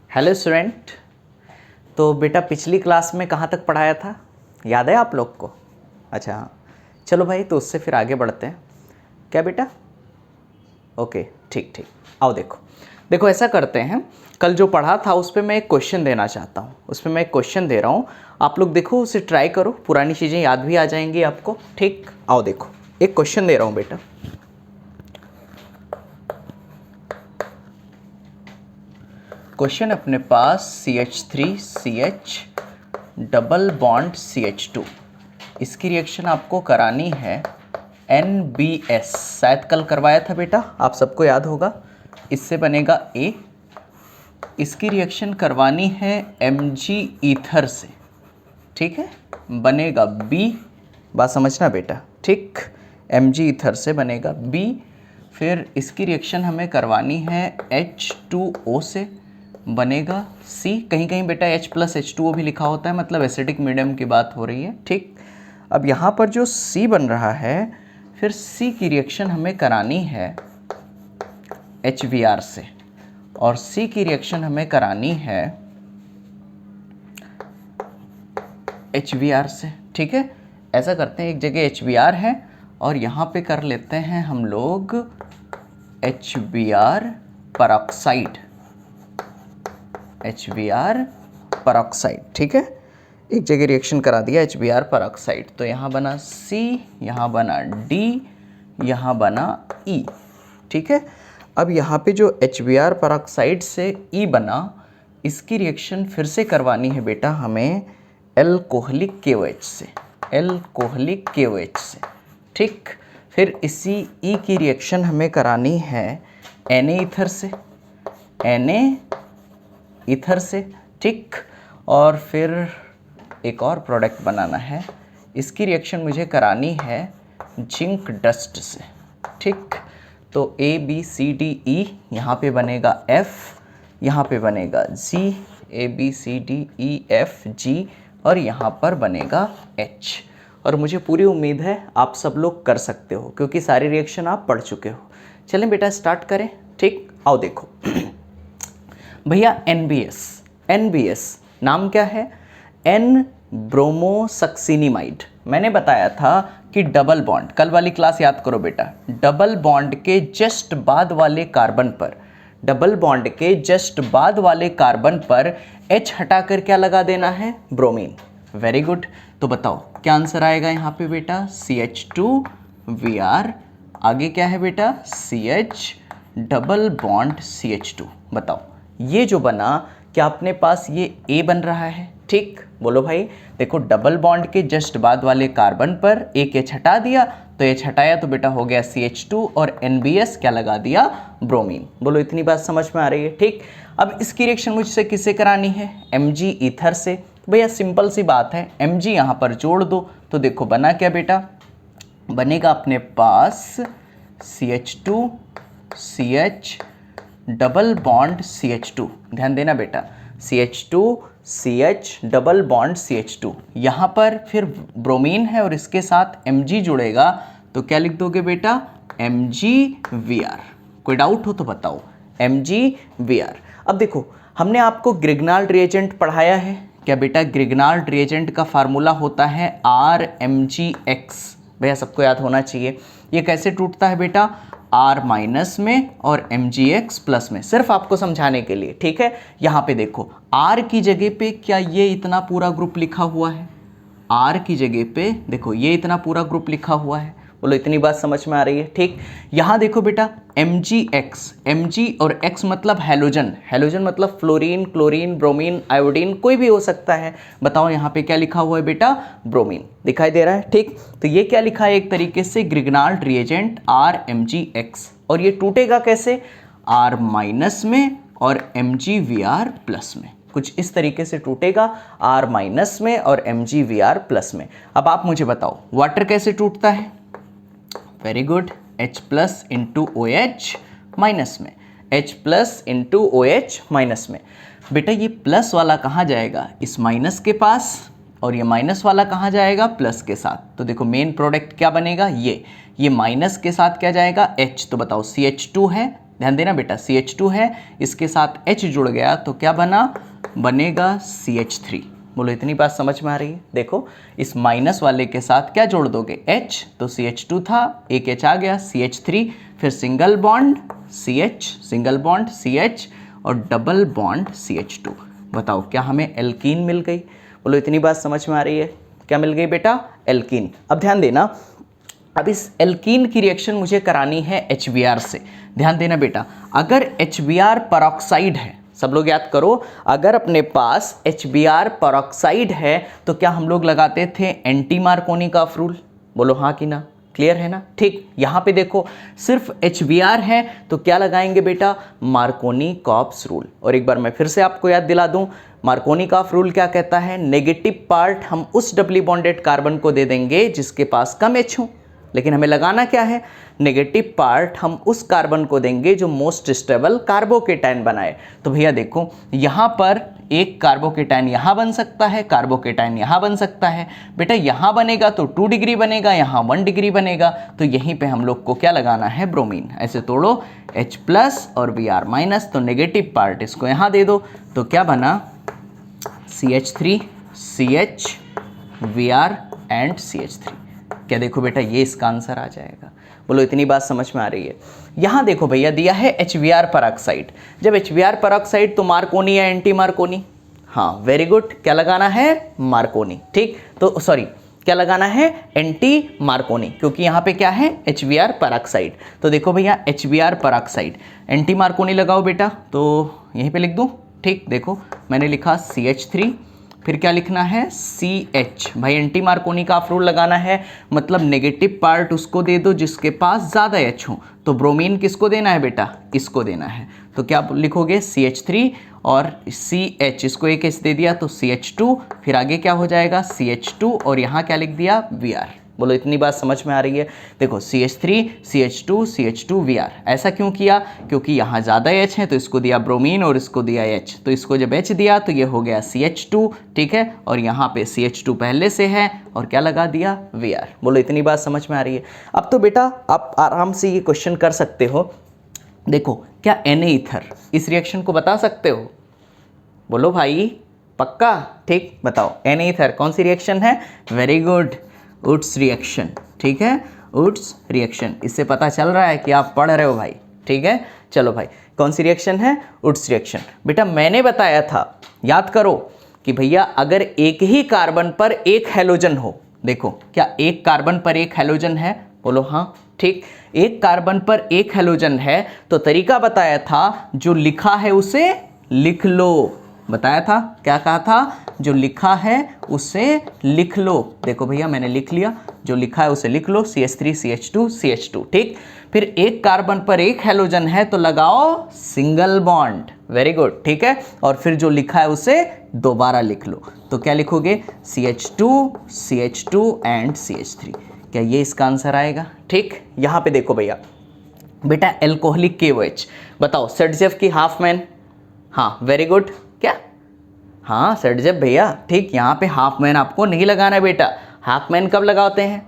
Hello student. तो बेटा पिछली क्लास में कहाँ तक पढ़ाया था, याद है आप लोग को? अच्छा हाँ, चलो भाई तो उससे फिर आगे बढ़ते हैं। क्या बेटा? ओके ठीक ठीक, आओ देखो देखो ऐसा करते हैं, कल जो पढ़ा था उस पर मैं एक क्वेश्चन देना चाहता हूँ। उस पर मैं एक क्वेश्चन दे रहा हूँ, आप लोग देखो उसे ट्राई करो, पुरानी चीज़ें याद भी आ जाएंगी आपको। ठीक, आओ देखो एक क्वेश्चन दे रहा हूँ बेटा। क्वेश्चन अपने पास CH3CH डबल बॉन्ड CH2, इसकी रिएक्शन आपको करानी है NBS। शायद कल करवाया था बेटा, आप सबको याद होगा। इससे बनेगा A। इसकी रिएक्शन करवानी है Mg ईथर से, ठीक है, बनेगा B। बात समझना बेटा, ठीक, Mg ईथर से बनेगा B। फिर इसकी रिएक्शन हमें करवानी है H2O से, बनेगा C। कहीं कहीं बेटा H+H2O भी लिखा होता है, मतलब एसिडिक मीडियम की बात हो रही है। ठीक, अब यहाँ पर जो C बन रहा है, फिर C की रिएक्शन हमें करानी है HBr से, और C की रिएक्शन हमें करानी है HBr से। ठीक है, ऐसा करते हैं, एक जगह HBr है और यहाँ पे कर लेते हैं हम लोग HBr परऑक्साइड, HBr परऑक्साइड। ठीक है, एक जगह रिएक्शन करा दिया HBr परऑक्साइड, तो यहाँ बना C, यहाँ बना D, यहाँ बना E। ठीक है, अब यहाँ पे जो HBr परऑक्साइड से E बना, इसकी रिएक्शन फिर से करवानी है बेटा हमें एल्कोहलिक KOH से, एल्कोहलिक KOH से। ठीक, फिर इसी E की रिएक्शन हमें करानी है Na ईथर से, Na ईथर से। ठीक, और फिर एक और प्रोडक्ट बनाना है, इसकी रिएक्शन मुझे करानी है जिंक डस्ट से। ठीक, तो ABCDE, यहाँ पे बनेगा F, यहाँ पे बनेगा G, ABCDEFG, और यहाँ पर बनेगा H। और मुझे पूरी उम्मीद है आप सब लोग कर सकते हो, क्योंकि सारी रिएक्शन आप पढ़ चुके हो। चलें बेटा स्टार्ट करें। ठीक, आओ देखो भैया NBS नाम क्या है? N bromosuccinimide. मैंने बताया था कि डबल बॉन्ड, कल वाली क्लास याद करो बेटा, डबल बॉन्ड के जस्ट बाद वाले कार्बन पर, डबल बॉन्ड के जस्ट बाद वाले कार्बन पर H हटाकर क्या लगा देना है? ब्रोमीन। वेरी गुड, तो बताओ क्या आंसर आएगा यहाँ पे बेटा? CH2Br। आगे क्या है बेटा? CH double bond CH2। बताओ ये जो बना, क्या अपने पास ये A बन रहा है? ठीक, बोलो भाई। देखो डबल बॉन्ड के जस्ट बाद वाले कार्बन पर एक H हटा दिया, तो H हटाया तो बेटा हो गया CH2, और NBS क्या लगा दिया? ब्रोमीन। बोलो इतनी बात समझ में आ रही है? ठीक, अब इसकी रिएक्शन मुझसे किससे करानी है? Mg ईथर से। भैया सिंपल सी बात है, Mg यहाँ पर जोड़ दो, तो देखो बना क्या बेटा? बनेगा अपने पास CH2CH डबल बॉन्ड CH2। ध्यान देना बेटा, CH2CH डबल बॉन्ड CH2, यहाँ पर फिर ब्रोमीन है और इसके साथ Mg जुड़ेगा, तो क्या लिख दोगे बेटा? MgVr। कोई डाउट हो तो बताओ, MgVr। अब देखो हमने आपको ग्रिग्नाल्ड रिएजेंट पढ़ाया है क्या बेटा? ग्रिग्नाल्ड रिएजेंट का फार्मूला होता है RMgX। भैया सबको याद होना चाहिए। ये कैसे टूटता है बेटा? R माइनस में और MgX प्लस में, सिर्फ आपको समझाने के लिए। ठीक है, यहाँ पे देखो R की जगह पे क्या ये इतना पूरा ग्रुप लिखा हुआ है? R की जगह पे देखो ये इतना पूरा ग्रुप लिखा हुआ है। बोलो इतनी बात समझ में आ रही है? ठीक, यहाँ देखो बेटा MgX, Mg और X मतलब हैलोजन, हैलोजन मतलब फ्लोरीन, क्लोरीन, ब्रोमीन, आयोडीन, कोई भी हो सकता है। बताओ यहाँ पे क्या लिखा हुआ है बेटा? ब्रोमीन। दिखाई दे रहा है? ठीक, तो ये क्या लिखा है एक तरीके से? ग्रिग्नाल्ड रिएजेंट RMgX। और ये टूटेगा कैसे? R माइनस में और MgVr प्लस में, कुछ इस तरीके से टूटेगा, R माइनस में और MgVr प्लस में। अब आप मुझे बताओ वाटर कैसे टूटता है? Very good, H plus into OH minus में, H plus into OH minus में। बेटा ये प्लस वाला कहाँ जाएगा? इस माइनस के पास, और ये माइनस वाला कहाँ जाएगा? प्लस के साथ। तो देखो मेन प्रोडक्ट क्या बनेगा? ये माइनस के साथ क्या जाएगा? H। तो बताओ CH2 है, ध्यान देना बेटा, CH2 है, इसके साथ H जुड़ गया तो क्या बनेगा CH3। बोलो इतनी बात समझ में आ रही है। देखो इस माइनस वाले के साथ क्या जोड़ दोगे, H, तो CH2 था, एक H आ गया CH3, फिर single bond CH, single bond CH और डबल बॉन्ड CH2। बताओ क्या हमें एल्कीन मिल गई। बोलो इतनी बात समझ में आ रही है। क्या मिल गई बेटा, एल्कीन। अब ध्यान देना, अब इस एल्कीन की रिएक्शन मुझे करानी है HBr से। ध्यान देना बेटा, अगर HBr परऑक्साइड है, सब लोग याद करो, अगर अपने पास HBr परऑक्साइड है तो क्या हम लोग लगाते थे एंटी मार्कोनी-कॉफ रूल। बोलो हाँ कि ना, क्लियर है ना। ठीक, यहाँ पे देखो सिर्फ HBr है तो क्या लगाएंगे बेटा, मार्कोनी-कॉफ्स रूल। और एक बार मैं फिर से आपको याद दिला दूं, मार्कोनी-कॉफ रूल क्या कहता है, नेगेटिव पार्ट हम उस डबली बॉन्डेड कार्बन को दे देंगे जिसके पास कम H हो, लेकिन हमें लगाना क्या है, नेगेटिव पार्ट हम उस कार्बन को देंगे जो मोस्ट स्टेबल कार्बोकेटाइन बनाए। तो भैया देखो यहाँ पर एक कार्बोकेटाइन यहाँ बन सकता है, कार्बोकेटाइन यहाँ बन सकता है। बेटा यहाँ बनेगा तो 2 डिग्री बनेगा, यहाँ 1 डिग्री बनेगा, तो यहीं पे हम लोग को क्या लगाना है, ब्रोमीन। ऐसे तोड़ो H+ और Br-, तो नेगेटिव पार्ट इसको यहाँ दे दो, तो क्या बना CH3 CH Br and CH3। क्या देखो बेटा ये इसका आंसर आ जाएगा। बोलो इतनी बात समझ में आ रही है। यहाँ देखो भैया दिया है HBr परऑक्साइड, जब HBr परऑक्साइड तो मार्कोनी या एंटी मार्कोनी, हाँ वेरी गुड, क्या लगाना है, मार्कोनी। ठीक, तो सॉरी क्या लगाना है, एंटी मार्कोनी, क्योंकि यहाँ पे क्या है HBr परऑक्साइड। तो देखो भैया HBr परऑक्साइड, एंटी मार्कोनी लगाओ बेटा, तो यहीं पे लिख दूँ। ठीक, देखो मैंने लिखा CH3, फिर क्या लिखना है CH। भाई एंटी मार्कोनी-कॉफ रूल लगाना है, मतलब नेगेटिव पार्ट उसको दे दो जिसके पास ज़्यादा H हो। तो ब्रोमीन किसको देना है बेटा, इसको देना है। तो क्या लिखोगे CH3 और CH, इसको एक H दे दिया तो CH2, फिर आगे क्या हो जाएगा CH2 और यहाँ क्या लिख दिया Br। बोलो इतनी बात समझ में आ रही है। देखो CH3 CH2 CH2 Br, ऐसा क्यों किया, क्योंकि यहाँ ज़्यादा H है तो इसको दिया ब्रोमीन और इसको दिया H, तो इसको जब H दिया तो ये हो गया CH2। ठीक है, और यहाँ पे CH2 पहले से है और क्या लगा दिया Br। बोलो इतनी बात समझ में आ रही है। अब तो बेटा आप आराम से ये क्वेश्चन कर सकते हो। देखो क्या Na ईथर इस रिएक्शन को बता सकते हो, बोलो भाई पक्का। ठीक, बताओ Na ईथर कौन सी रिएक्शन है, वेरी गुड, वुड्स रिएक्शन। ठीक है, वुड्स रिएक्शन, इससे पता चल रहा है कि आप पढ़ रहे हो भाई। ठीक है, चलो भाई कौन सी रिएक्शन है, वुड्स रिएक्शन। बेटा मैंने बताया था, याद करो कि भैया अगर एक ही कार्बन पर एक हैलोजन हो, देखो क्या एक कार्बन पर एक हैलोजन है, बोलो हाँ। ठीक, एक कार्बन पर एक हैलोजन है तो तरीका बताया था, जो लिखा है उसे लिख लो। बताया था, क्या कहा था, जो लिखा है उसे लिख लो। देखो भैया मैंने लिख लिया, जो लिखा है उसे लिख लो, CH3 CH2 CH2। ठीक, फिर एक कार्बन पर एक हैलोजन है तो लगाओ सिंगल बॉन्ड, वेरी गुड। ठीक है, और फिर जो लिखा है उसे दोबारा लिख लो, तो क्या लिखोगे CH2 CH2 एंड CH3। क्या ये इसका आंसर आएगा। ठीक, यहाँ पे देखो भैया बेटा एल्कोहलिक KOH, बताओ सेडजेफ की हाफ मैन, हाँ वेरी गुड, क्या हाँ सेडजेफ भैया। ठीक, यहाँ पे हाफ मैन आपको नहीं लगाना है बेटा, हाफ मैन कब लगाते हैं,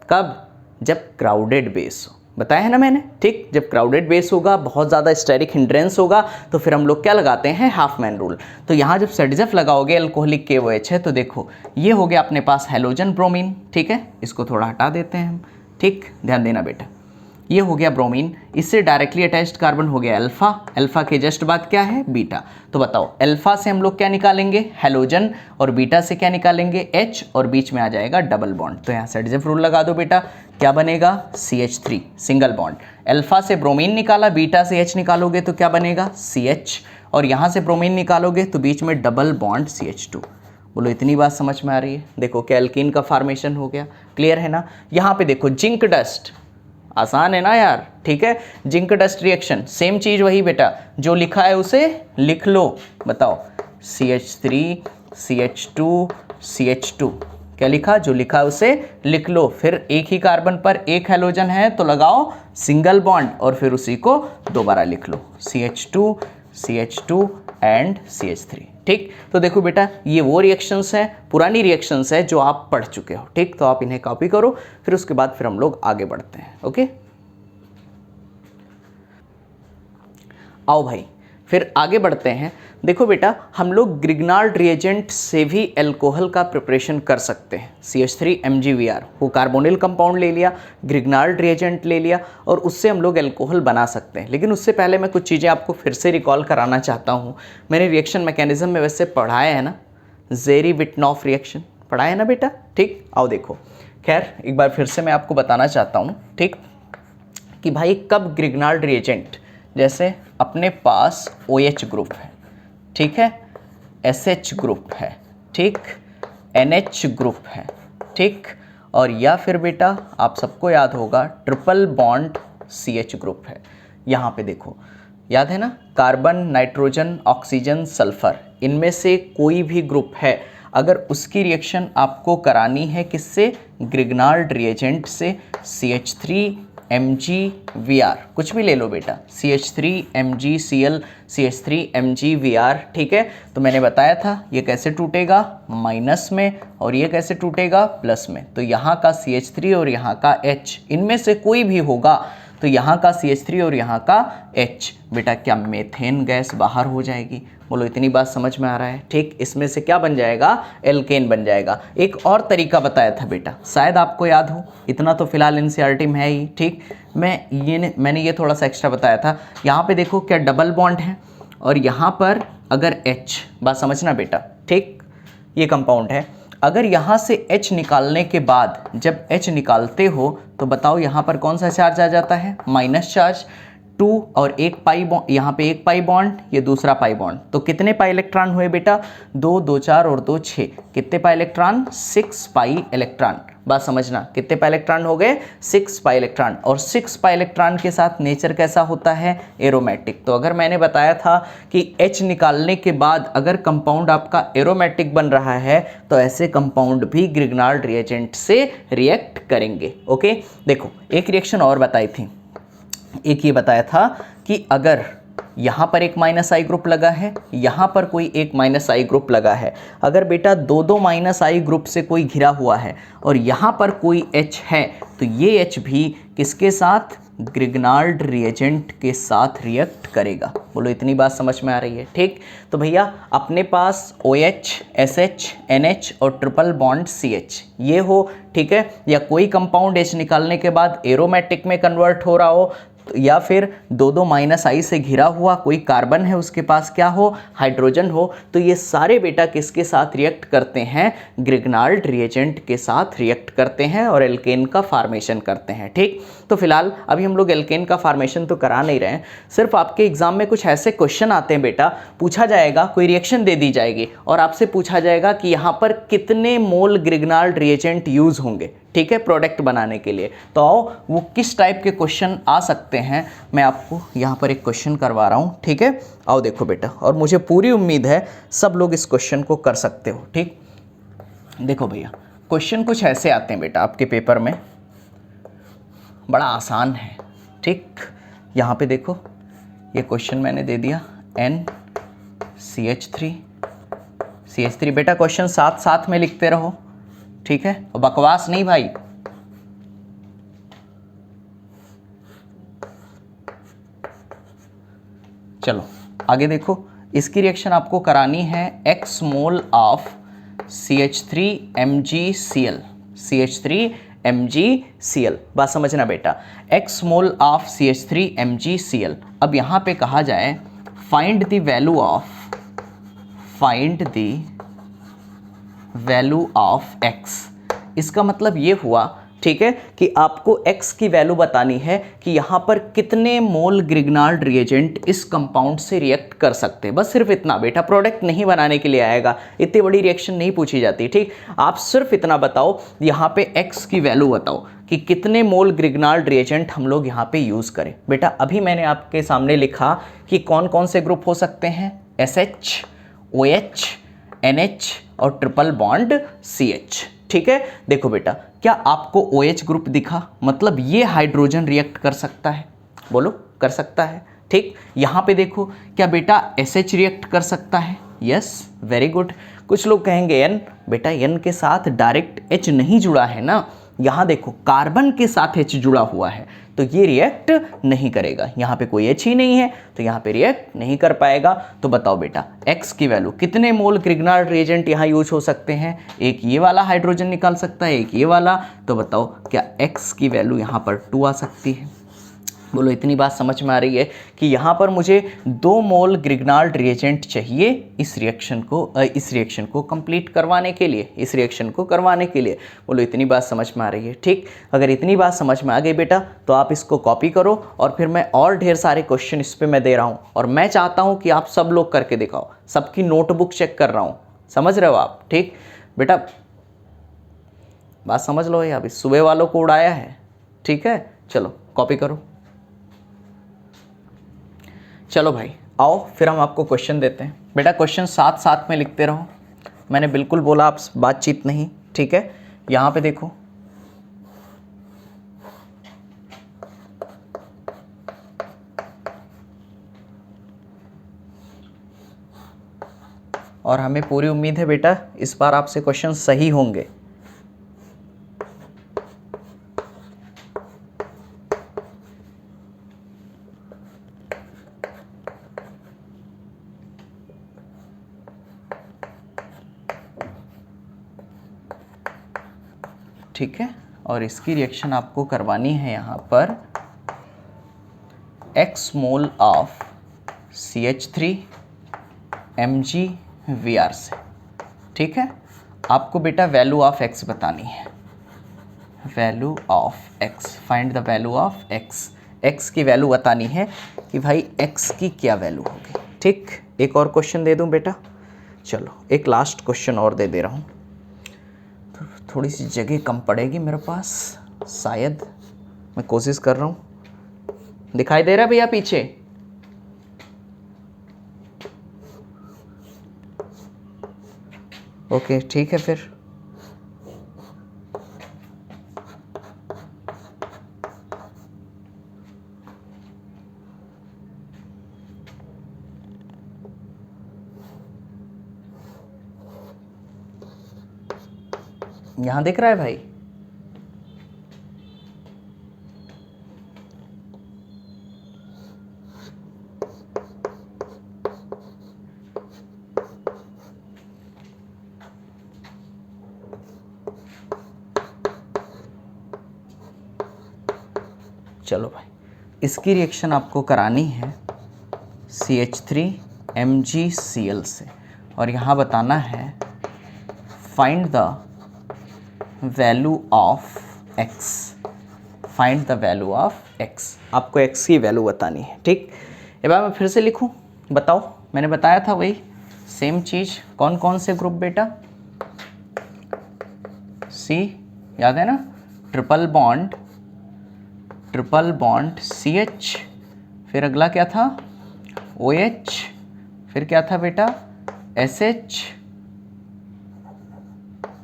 कब, जब क्राउडेड बेस हो, बताया है ना मैंने। ठीक, जब क्राउडेड बेस होगा, बहुत ज़्यादा स्टेरिक हिंड्रेंस होगा, तो फिर हम लोग क्या लगाते हैं, हाफ मैन रूल। तो यहाँ जब सेडजेफ लगाओगे एल्कोहलिक KOH है, तो देखो ये हो गया अपने पास हैलोजन ब्रोमीन। ठीक है, इसको थोड़ा हटा देते हैं हम। ठीक, ध्यान देना बेटा, ये हो गया ब्रोमीन, इससे डायरेक्टली अटैच्ड कार्बन हो गया अल्फा, अल्फा के जस्ट बाद क्या है बीटा। तो बताओ अल्फा से हम लोग क्या निकालेंगे, हैलोजन, और बीटा से क्या निकालेंगे, H, और बीच में आ जाएगा डबल बॉन्ड। तो यहाँ सेडजेफ रूल लगा दो बेटा, क्या बनेगा CH3 सिंगल बॉन्ड। अल्फा से ब्रोमीन निकाला, बीटा से H निकालोगे तो क्या बनेगा CH, और यहाँ से ब्रोमीन निकालोगे तो बीच में डबल बॉन्ड CH2। बोलो इतनी बात समझ में आ रही है। देखो क्या एल्कीन का फॉर्मेशन हो गया, क्लियर है ना। यहाँ पे देखो जिंक डस्ट, आसान है ना यार। ठीक है, जिंक डस्ट रिएक्शन सेम चीज वही बेटा, जो लिखा है उसे लिख लो। बताओ CH3 CH2 CH2, क्या लिखा, जो लिखा है उसे लिख लो। फिर एक ही कार्बन पर एक हैलोजन है तो लगाओ सिंगल बॉन्ड और फिर उसी को दोबारा लिख लो, CH2 CH2 एंड CH3। ठीक, तो देखो बेटा ये वो रिएक्शंस हैं, पुरानी रिएक्शंस है जो आप पढ़ चुके हो। ठीक, तो आप इन्हें कॉपी करो, फिर उसके बाद फिर हम लोग आगे बढ़ते हैं। ओके, आओ भाई फिर आगे बढ़ते हैं। देखो बेटा, हम लोग ग्रिग्नार्ड रिएजेंट से भी एल्कोहल का प्रिपरेशन कर सकते हैं। CH3MgVr, वो कार्बोनिल कंपाउंड ले लिया, ग्रिग्नार्ड रिएजेंट ले लिया और उससे हम लोग एल्कोहल बना सकते हैं। लेकिन उससे पहले मैं कुछ चीज़ें आपको फिर से रिकॉल कराना चाहता हूँ। मैंने रिएक्शन मैकेनिज्म में वैसे पढ़ाया है ना, ज़ेरी-विट्नॉफ रिएक्शन पढ़ाया है ना बेटा, ठीक। आओ देखो, खैर एक बार फिर से मैं आपको बताना चाहता हूँ, ठीक, कि भाई कब ग्रिग्नार्ड रिएजेंट, जैसे अपने पास OH ग्रुप है, ठीक है, SH ग्रुप है, ठीक, NH ग्रुप है, ठीक, और या फिर बेटा आप सबको याद होगा ट्रिपल बॉन्ड CH ग्रुप है। यहाँ पे देखो, याद है ना, कार्बन, नाइट्रोजन, ऑक्सीजन, सल्फर, इनमें से कोई भी ग्रुप है, अगर उसकी रिएक्शन आपको करानी है किससे, ग्रिग्नार्ड रिएजेंट से, CH3MgVr, कुछ भी ले लो बेटा, CH3MgCl, CH3MgVr, ठीक है। तो मैंने बताया था ये कैसे टूटेगा, माइनस में, और ये कैसे टूटेगा, प्लस में। तो यहाँ का CH3 और यहाँ का H, इनमें से कोई भी होगा, तो यहाँ का CH3 और यहाँ का H, बेटा क्या मेथेन गैस बाहर हो जाएगी। बोलो इतनी बात समझ में आ रहा है, ठीक। इसमें से क्या बन जाएगा, एल्केन बन जाएगा। एक और तरीका बताया था बेटा, शायद आपको याद हो, इतना तो फिलहाल NCERT में है ही, ठीक। मैंने ये थोड़ा सा एक्स्ट्रा बताया था। यहाँ पे देखो क्या डबल बॉन्ड है, और यहाँ पर अगर H, बात समझना बेटा, ठीक, ये कंपाउंड है। अगर यहाँ से H निकालने के बाद जब H निकालते हो तो बताओ यहाँ पर कौन सा चार्ज आ जाता है, माइनस चार्ज। 2 और 1 पाई बॉन्ड, यहाँ पे 1 पाई बॉन्ड, ये दूसरा पाई बॉन्ड, तो कितने पाई इलेक्ट्रॉन हुए बेटा, 2, 2 4 और 2 6, कितने पाई इलेक्ट्रॉन, 6 पाई इलेक्ट्रॉन। बात समझना, कितने पाई इलेक्ट्रॉन हो गए, 6 पाई इलेक्ट्रॉन। और 6 पाई इलेक्ट्रॉन के साथ नेचर कैसा होता है, एरोमेटिक। तो अगर मैंने बताया था कि H निकालने के बाद अगर कंपाउंड आपका एरोमेटिक बन रहा है, तो ऐसे कंपाउंड भी ग्रिग्नार्ड रिएजेंट से रिएक्ट करेंगे। ओके, देखो एक रिएक्शन और बताई थी, एक ये बताया था कि अगर यहाँ पर एक माइनस आई ग्रुप लगा है, यहाँ पर कोई एक माइनस आई ग्रुप लगा है, अगर बेटा दो माइनस आई ग्रुप से कोई घिरा हुआ है और यहाँ पर कोई H है, तो ये H भी किसके साथ, ग्रिग्नार्ड रिएजेंट के साथ रिएक्ट करेगा। बोलो इतनी बात समझ में आ रही है, ठीक। तो भैया अपने पास OH, SH, NH और ट्रिपल बॉन्ड CH ये हो, ठीक है, या कोई कंपाउंड H निकालने के बाद एरोमेटिक में कन्वर्ट हो रहा हो, या फिर दो माइनस आई से घिरा हुआ कोई कार्बन है, उसके पास क्या हो, हाइड्रोजन हो, तो ये सारे बेटा किसके साथ रिएक्ट करते हैं, ग्रिग्नार्ड रिएजेंट के साथ रिएक्ट करते हैं और एल्केन का फॉर्मेशन करते हैं, ठीक। तो फिलहाल अभी हम लोग एल्केन का फॉर्मेशन तो करा नहीं रहे हैं, सिर्फ आपके एग्जाम में कुछ ऐसे क्वेश्चन आते हैं बेटा, पूछा जाएगा, कोई रिएक्शन दे दी जाएगी और आपसे पूछा जाएगा कि यहाँ पर कितने मोल ग्रिग्नार्ड रिएजेंट यूज होंगे, ठीक है, प्रोडक्ट बनाने के लिए। तो आओ वो किस टाइप के क्वेश्चन आ सकते हैं, मैं आपको यहाँ पर एक क्वेश्चन करवा रहा हूँ, ठीक है। आओ देखो बेटा, और मुझे पूरी उम्मीद है सब लोग इस क्वेश्चन को कर सकते हो, ठीक। देखो भैया क्वेश्चन कुछ ऐसे आते हैं बेटा आपके पेपर में, बड़ा आसान है, ठीक। यहाँ पे देखो ये क्वेश्चन मैंने दे दिया, NCH3 बेटा क्वेश्चन साथ साथ में लिखते रहो, ठीक है, और बकवास नहीं भाई। चलो आगे देखो, इसकी रिएक्शन आपको करानी है X मोल ऑफ CH3MgCl, बात समझना बेटा, X मोल ऑफ CH3MgCl। अब यहाँ पे कहा जाए find the value of X, इसका मतलब ये हुआ, ठीक है, कि आपको X की वैल्यू बतानी है कि यहाँ पर कितने मोल ग्रिग्नार्ड रिएजेंट इस कंपाउंड से रिएक्ट कर सकते हैं। बस सिर्फ इतना बेटा, प्रोडक्ट नहीं बनाने के लिए आएगा, इतनी बड़ी रिएक्शन नहीं पूछी जाती, ठीक। आप सिर्फ इतना बताओ, यहाँ पे X की वैल्यू बताओ कि कितने मोल ग्रिग्नार्ड रिएजेंट हम लोग यहाँ पे यूज़ करें। बेटा अभी मैंने आपके सामने लिखा कि कौन कौन से ग्रुप हो सकते हैं, SH, OH, NH और ट्रिपल बॉन्ड CH, ठीक है। देखो बेटा, क्या आपको OH ग्रुप दिखा, मतलब ये हाइड्रोजन रिएक्ट कर सकता है, बोलो कर सकता है, ठीक। यहाँ पे देखो क्या बेटा SH रिएक्ट कर सकता है, यस वेरी गुड। कुछ लोग कहेंगे N, बेटा N के साथ डायरेक्ट H नहीं जुड़ा है ना, यहाँ देखो कार्बन के साथ H जुड़ा हुआ है तो ये रिएक्ट नहीं करेगा, यहाँ पे कोई H ही नहीं है तो यहाँ पे रिएक्ट नहीं कर पाएगा। तो बताओ बेटा X की वैल्यू, कितने मोल ग्रिग्नार्ड रिएजेंट यहाँ यूज हो सकते हैं? एक ये वाला हाइड्रोजन निकाल सकता है, एक ये वाला। तो बताओ क्या X की वैल्यू यहाँ पर 2 आ सकती है? बोलो इतनी बात समझ में आ रही है कि यहाँ पर मुझे 2 मोल ग्रिग्नार्ड रिएजेंट चाहिए इस रिएक्शन को कंप्लीट करवाने के लिए, इस रिएक्शन को करवाने के लिए। बोलो इतनी बात समझ में आ रही है? ठीक, अगर इतनी बात समझ में आ गई बेटा तो आप इसको कॉपी करो और फिर मैं और ढेर सारे क्वेश्चन इस पर मैं दे रहा हूँ और मैं चाहता हूँ कि आप सब लोग करके दिखाओ। सबकी नोटबुक चेक कर रहा हूँ, समझ रहे हो आप? ठीक बेटा, बात समझ लो। अभी सुबह वालों को उड़ाया है, ठीक है? चलो कॉपी करो। चलो भाई आओ फिर हम आपको क्वेश्चन देते हैं। बेटा क्वेश्चन साथ साथ में लिखते रहो, मैंने बिल्कुल बोला आप बातचीत नहीं, ठीक है? यहाँ पे देखो और हमें पूरी उम्मीद है बेटा इस बार आपसे क्वेश्चन सही होंगे। ठीक है, और इसकी रिएक्शन आपको करवानी है यहाँ पर x mole of CH3 MgVr से। ठीक है, आपको बेटा वैल्यू ऑफ x बतानी है, value of x, find the value of x। x की वैल्यू बतानी है कि भाई x की क्या वैल्यू होगी। ठीक, एक और क्वेश्चन दे दूं बेटा? चलो एक लास्ट क्वेश्चन और दे रहा हूँ, थोड़ी सी जगह कम पड़ेगी मेरे पास शायद, मैं कोशिश कर रहा हूँ। दिखाई दे रहा है भैया पीछे? ओके ठीक है फिर। यहाँ दिख रहा है भाई? चलो भाई, इसकी रिएक्शन आपको करानी है CH3 MgCl से और यहाँ बताना है find the value of x, find the value of x। आपको x की वैल्यू बतानी है। ठीक, एक बार मैं फिर से लिखूं, बताओ। मैंने बताया था वही सेम चीज़। कौन कौन से ग्रुप बेटा? C याद है ना, ट्रिपल बॉन्ड CH, फिर अगला क्या था OH, फिर क्या था बेटा SH,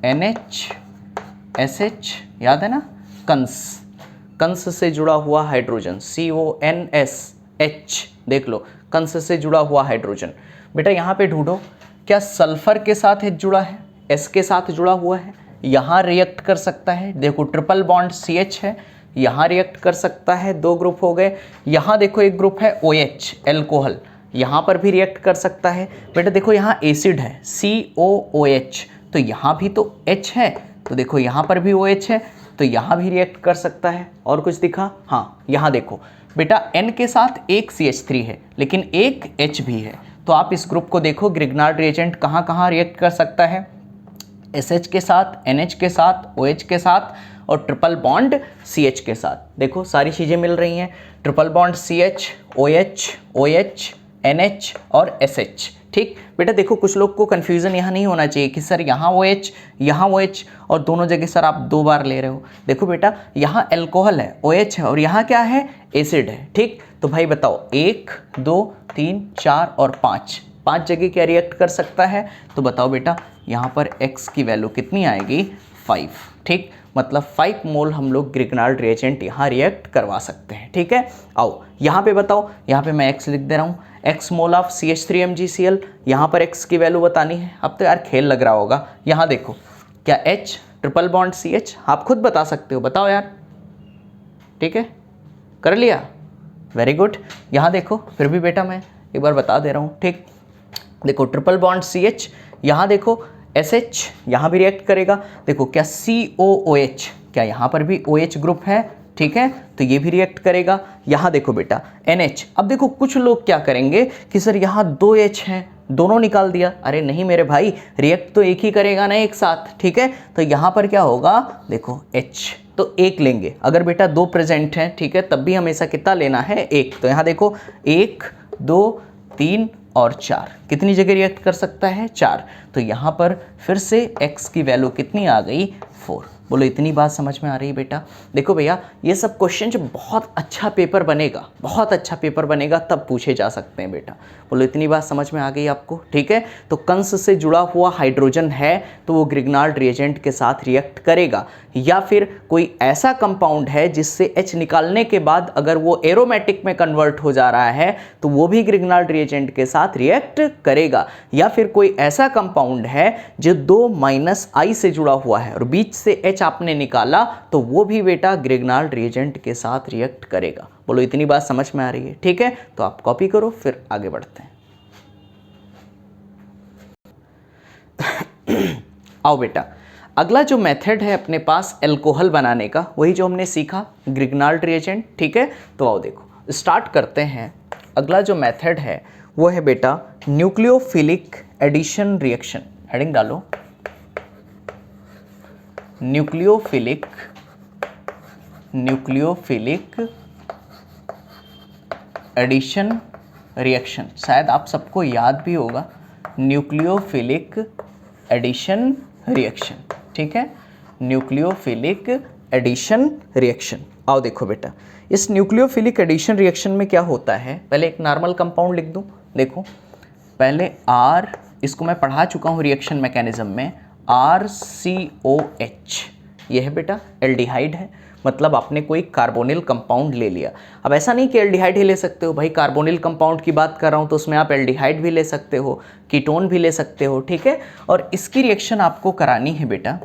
NH, SH, याद है ना, कंस से जुड़ा हुआ हाइड्रोजन CONSH, देख लो कंस से जुड़ा हुआ हाइड्रोजन। बेटा यहाँ पे ढूंढो क्या सल्फर के साथ H जुड़ा है, S के साथ जुड़ा हुआ है, यहाँ रिएक्ट कर सकता है। देखो ट्रिपल बॉन्ड CH है, यहाँ रिएक्ट कर सकता है, 2 ग्रुप हो गए। यहाँ देखो एक ग्रुप है OH एल्कोहल, यहाँ पर भी रिएक्ट कर सकता है। बेटा देखो यहाँ एसिड है COOH, तो यहाँ भी तो H है, तो देखो यहाँ पर भी OH है तो यहाँ भी रिएक्ट कर सकता है। और कुछ दिखा? हाँ, यहाँ देखो बेटा N के साथ एक CH3 है लेकिन एक H भी है, तो आप इस ग्रुप को देखो ग्रिग्नार्ड रिएजेंट कहाँ कहाँ रिएक्ट कर सकता है, SH के साथ, NH के साथ, OH के साथ और ट्रिपल बॉन्ड CH के साथ। देखो सारी चीज़ें मिल रही हैं, triple bond CH, OH, OH, NH और SH। ठीक बेटा, देखो कुछ लोग को कन्फ्यूज़न यहाँ नहीं होना चाहिए कि सर यहाँ OH यहाँ OH और दोनों जगह सर आप 2 बार ले रहे हो। देखो बेटा यहाँ एल्कोहल है, OH है और यहाँ क्या है, एसिड है। ठीक, तो भाई बताओ 1 2 3 4 और 5 जगह क्या रिएक्ट कर सकता है? तो बताओ बेटा यहाँ पर x की वैल्यू कितनी आएगी? 5। ठीक, मतलब 5 मोल हम लोग ग्रिग्नार्ड रिएजेंट यहाँ रिएक्ट करवा सकते हैं। ठीक है, आओ यहाँ पे बताओ, यहाँ पे मैं x लिख दे रहा हूँ, x mole of CH3 MgCl। यहाँ पर x की वैल्यू बतानी है। अब तो यार खेल लग रहा होगा। यहाँ देखो क्या H ट्रिपल बॉन्ड CH, आप खुद बता सकते हो, बताओ यार। ठीक है, कर लिया, वेरी गुड। यहाँ देखो फिर भी बेटा मैं एक बार बता दे रहा हूँ, ठीक। देखो ट्रिपल बॉन्ड CH, यहाँ देखो SH, यहाँ भी रिएक्ट करेगा। देखो क्या COOH, क्या यहाँ पर भी OH ग्रुप है, ठीक है, तो ये भी रिएक्ट करेगा। यहाँ देखो बेटा NH, अब देखो कुछ लोग क्या करेंगे कि सर यहाँ 2 H हैं, दोनों निकाल दिया। अरे नहीं मेरे भाई, रिएक्ट तो एक ही करेगा ना एक साथ, ठीक है। तो यहाँ पर क्या होगा, देखो H तो एक लेंगे, अगर बेटा 2 प्रेजेंट हैं, ठीक है, तब भी हमेशा कितना लेना है, 1। तो यहाँ देखो 1 2 3 और 4, कितनी जगह रिएक्ट कर सकता है, 4। तो यहाँ पर फिर से x की वैल्यू कितनी आ गई, 4। बोलो इतनी बात समझ में आ रही है बेटा। देखो भैया ये सब क्वेश्चन जो बहुत अच्छा पेपर बनेगा, बहुत अच्छा पेपर बनेगा तब पूछे जा सकते हैं बेटा। बोलो इतनी बात समझ में आ गई आपको, ठीक है। तो कंस से जुड़ा हुआ हाइड्रोजन है तो वो ग्रिग्नाल्ड रिएजेंट के साथ रिएक्ट करेगा, या फिर कोई ऐसा कंपाउंड है जिससे H निकालने के बाद अगर वो एरोमेटिक में कन्वर्ट हो जा रहा है तो वो भी ग्रिग्नाल्ड रिएजेंट के साथ रिएक्ट करेगा, या फिर कोई ऐसा कंपाउंड है जो 2 I से जुड़ा हुआ है और बीच से H आपने निकाला तो वो भी बेटा ग्रिग्नाल्ड रिएजेंट के साथ रिएक्ट करेगा। बोलो इतनी बात समझ में आ रही है, ठीक है। तो आप कॉपी करो, फिर आगे बढ़ते हैं। आओ बेटा, अगला जो मेथड है अपने पास अल्कोहल बनाने का, वही जो हमने सीखा ग्रिग्नाल्ड रिएजेंट, ठीक है। तो आओ देखो स्टार्ट करते हैं। अगला जो मेथड है वो है बेटा न्यूक्लियोफिलिक एडिशन रिएक्शन। हेडिंग डालो, न्यूक्लियोफिलिक एडिशन रिएक्शन। शायद आप सबको याद भी होगा, न्यूक्लियोफिलिक एडिशन रिएक्शन, ठीक है, न्यूक्लियोफिलिक एडिशन रिएक्शन। आओ देखो बेटा, इस न्यूक्लियोफिलिक एडिशन रिएक्शन में क्या होता है, पहले एक नॉर्मल कंपाउंड लिख दूं। देखो पहले R, इसको मैं पढ़ा चुका हूं रिएक्शन मैकेनिज्म में, RCOH, ये है बेटा एल्डिहाइड है, मतलब आपने कोई कार्बोनिल कंपाउंड ले लिया। अब ऐसा नहीं कि एल्डिहाइड ही ले सकते हो भाई, कार्बोनिल कंपाउंड की बात कर रहा हूँ तो उसमें आप एल्डिहाइड भी ले सकते हो, कीटोन भी ले सकते हो, ठीक है। और इसकी रिएक्शन आपको करानी है बेटा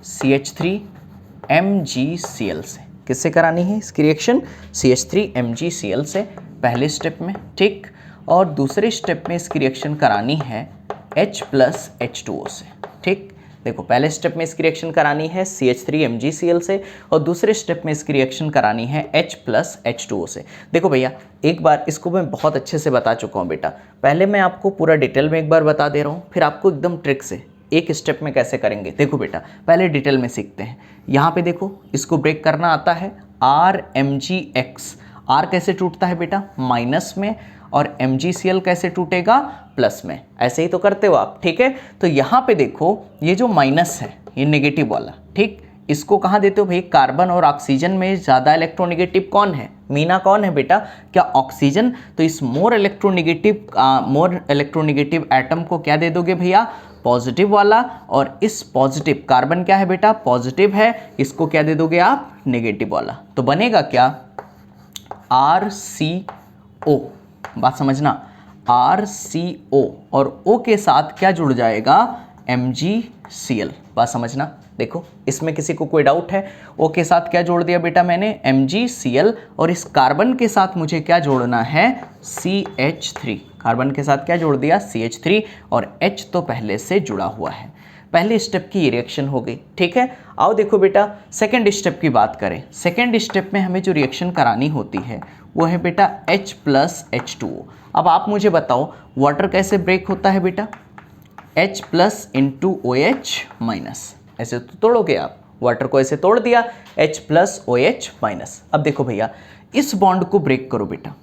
CH3MgCl से। किससे करानी है इसकी रिएक्शन, CH3MgCl से पहले स्टेप में, ठीक। और दूसरे स्टेप में इसकी रिएक्शन करानी है H+H2O से, ठीक। देखो पहले स्टेप में इसकी रिएक्शन करानी है CH3MgCl से और दूसरे स्टेप में इसकी रिएक्शन करानी है H+H2O से। देखो भैया एक बार इसको मैं बहुत अच्छे से बता चुका हूँ बेटा, पहले मैं आपको पूरा डिटेल में एक बार बता दे रहा हूँ, फिर आपको एकदम ट्रिक से एक स्टेप में कैसे करेंगे। देखो बेटा पहले डिटेल में सीखते हैं। यहाँ पे देखो इसको ब्रेक करना आता है, RMgX, R कैसे टूटता है बेटा, माइनस में, और MgCl कैसे टूटेगा, प्लस में। ऐसे ही तो करते हो आप, ठीक है। तो यहाँ पे देखो ये जो माइनस है ये नेगेटिव वाला, ठीक, इसको कहाँ देते हो भाई, कार्बन और ऑक्सीजन में ज़्यादा इलेक्ट्रोनेगेटिव कौन है, मीना कौन है बेटा, क्या ऑक्सीजन। तो इस मोर इलेक्ट्रोनेगेटिव एटम को क्या दे दोगे भैया, पॉजिटिव वाला, और इस पॉजिटिव कार्बन क्या है बेटा, पॉजिटिव है, इसको क्या दे दोगे आप, नेगेटिव वाला। तो बनेगा क्या, RCO, बात समझना, RCO, और O के साथ क्या जुड़ जाएगा, MgCl, बात समझना। देखो इसमें किसी को कोई डाउट है, O के साथ क्या जोड़ दिया बेटा मैंने, MgCl, और इस कार्बन के साथ मुझे क्या जोड़ना है, CH3, कार्बन के साथ क्या जोड़ दिया, CH3, और H तो पहले से जुड़ा हुआ है। पहले स्टेप की रिएक्शन हो गई, ठीक है। आओ देखो बेटा सेकेंड स्टेप की बात करें। सेकेंड स्टेप में हमें जो रिएक्शन करानी होती है वो है बेटा H+H2O। अब आप मुझे बताओ वाटर कैसे ब्रेक होता है बेटा, H+OH-, ऐसे तो तोड़ोगे आप, वाटर को ऐसे तोड़ दिया, H+OH-। अब देखो भैया इस बॉन्ड को ब्रेक करो बेटा,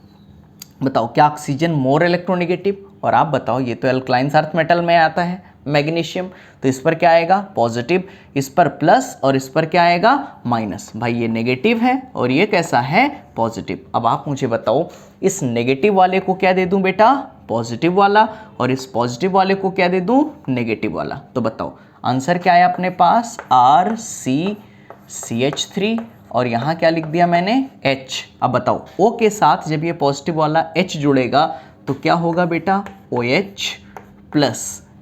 बताओ क्या ऑक्सीजन मोर इलेक्ट्रोनेगेटिव, और आप बताओ ये तो एल्कलाइंस अर्थ मेटल में आता है मैग्नीशियम, तो इस पर क्या आएगा, पॉजिटिव, इस पर प्लस, और इस पर क्या आएगा, माइनस। भाई ये नेगेटिव है और ये कैसा है, पॉजिटिव। अब आप मुझे बताओ इस नेगेटिव वाले को क्या दे दूं बेटा, पॉजिटिव वाला, और इस पॉजिटिव वाले को क्या दे दूं, नेगेटिव वाला। तो बताओ आंसर क्या है अपने पास, RCCH3, और यहाँ क्या लिख दिया मैंने, H। अब बताओ O के साथ जब ये पॉजिटिव वाला H जुड़ेगा तो क्या होगा बेटा, OH+।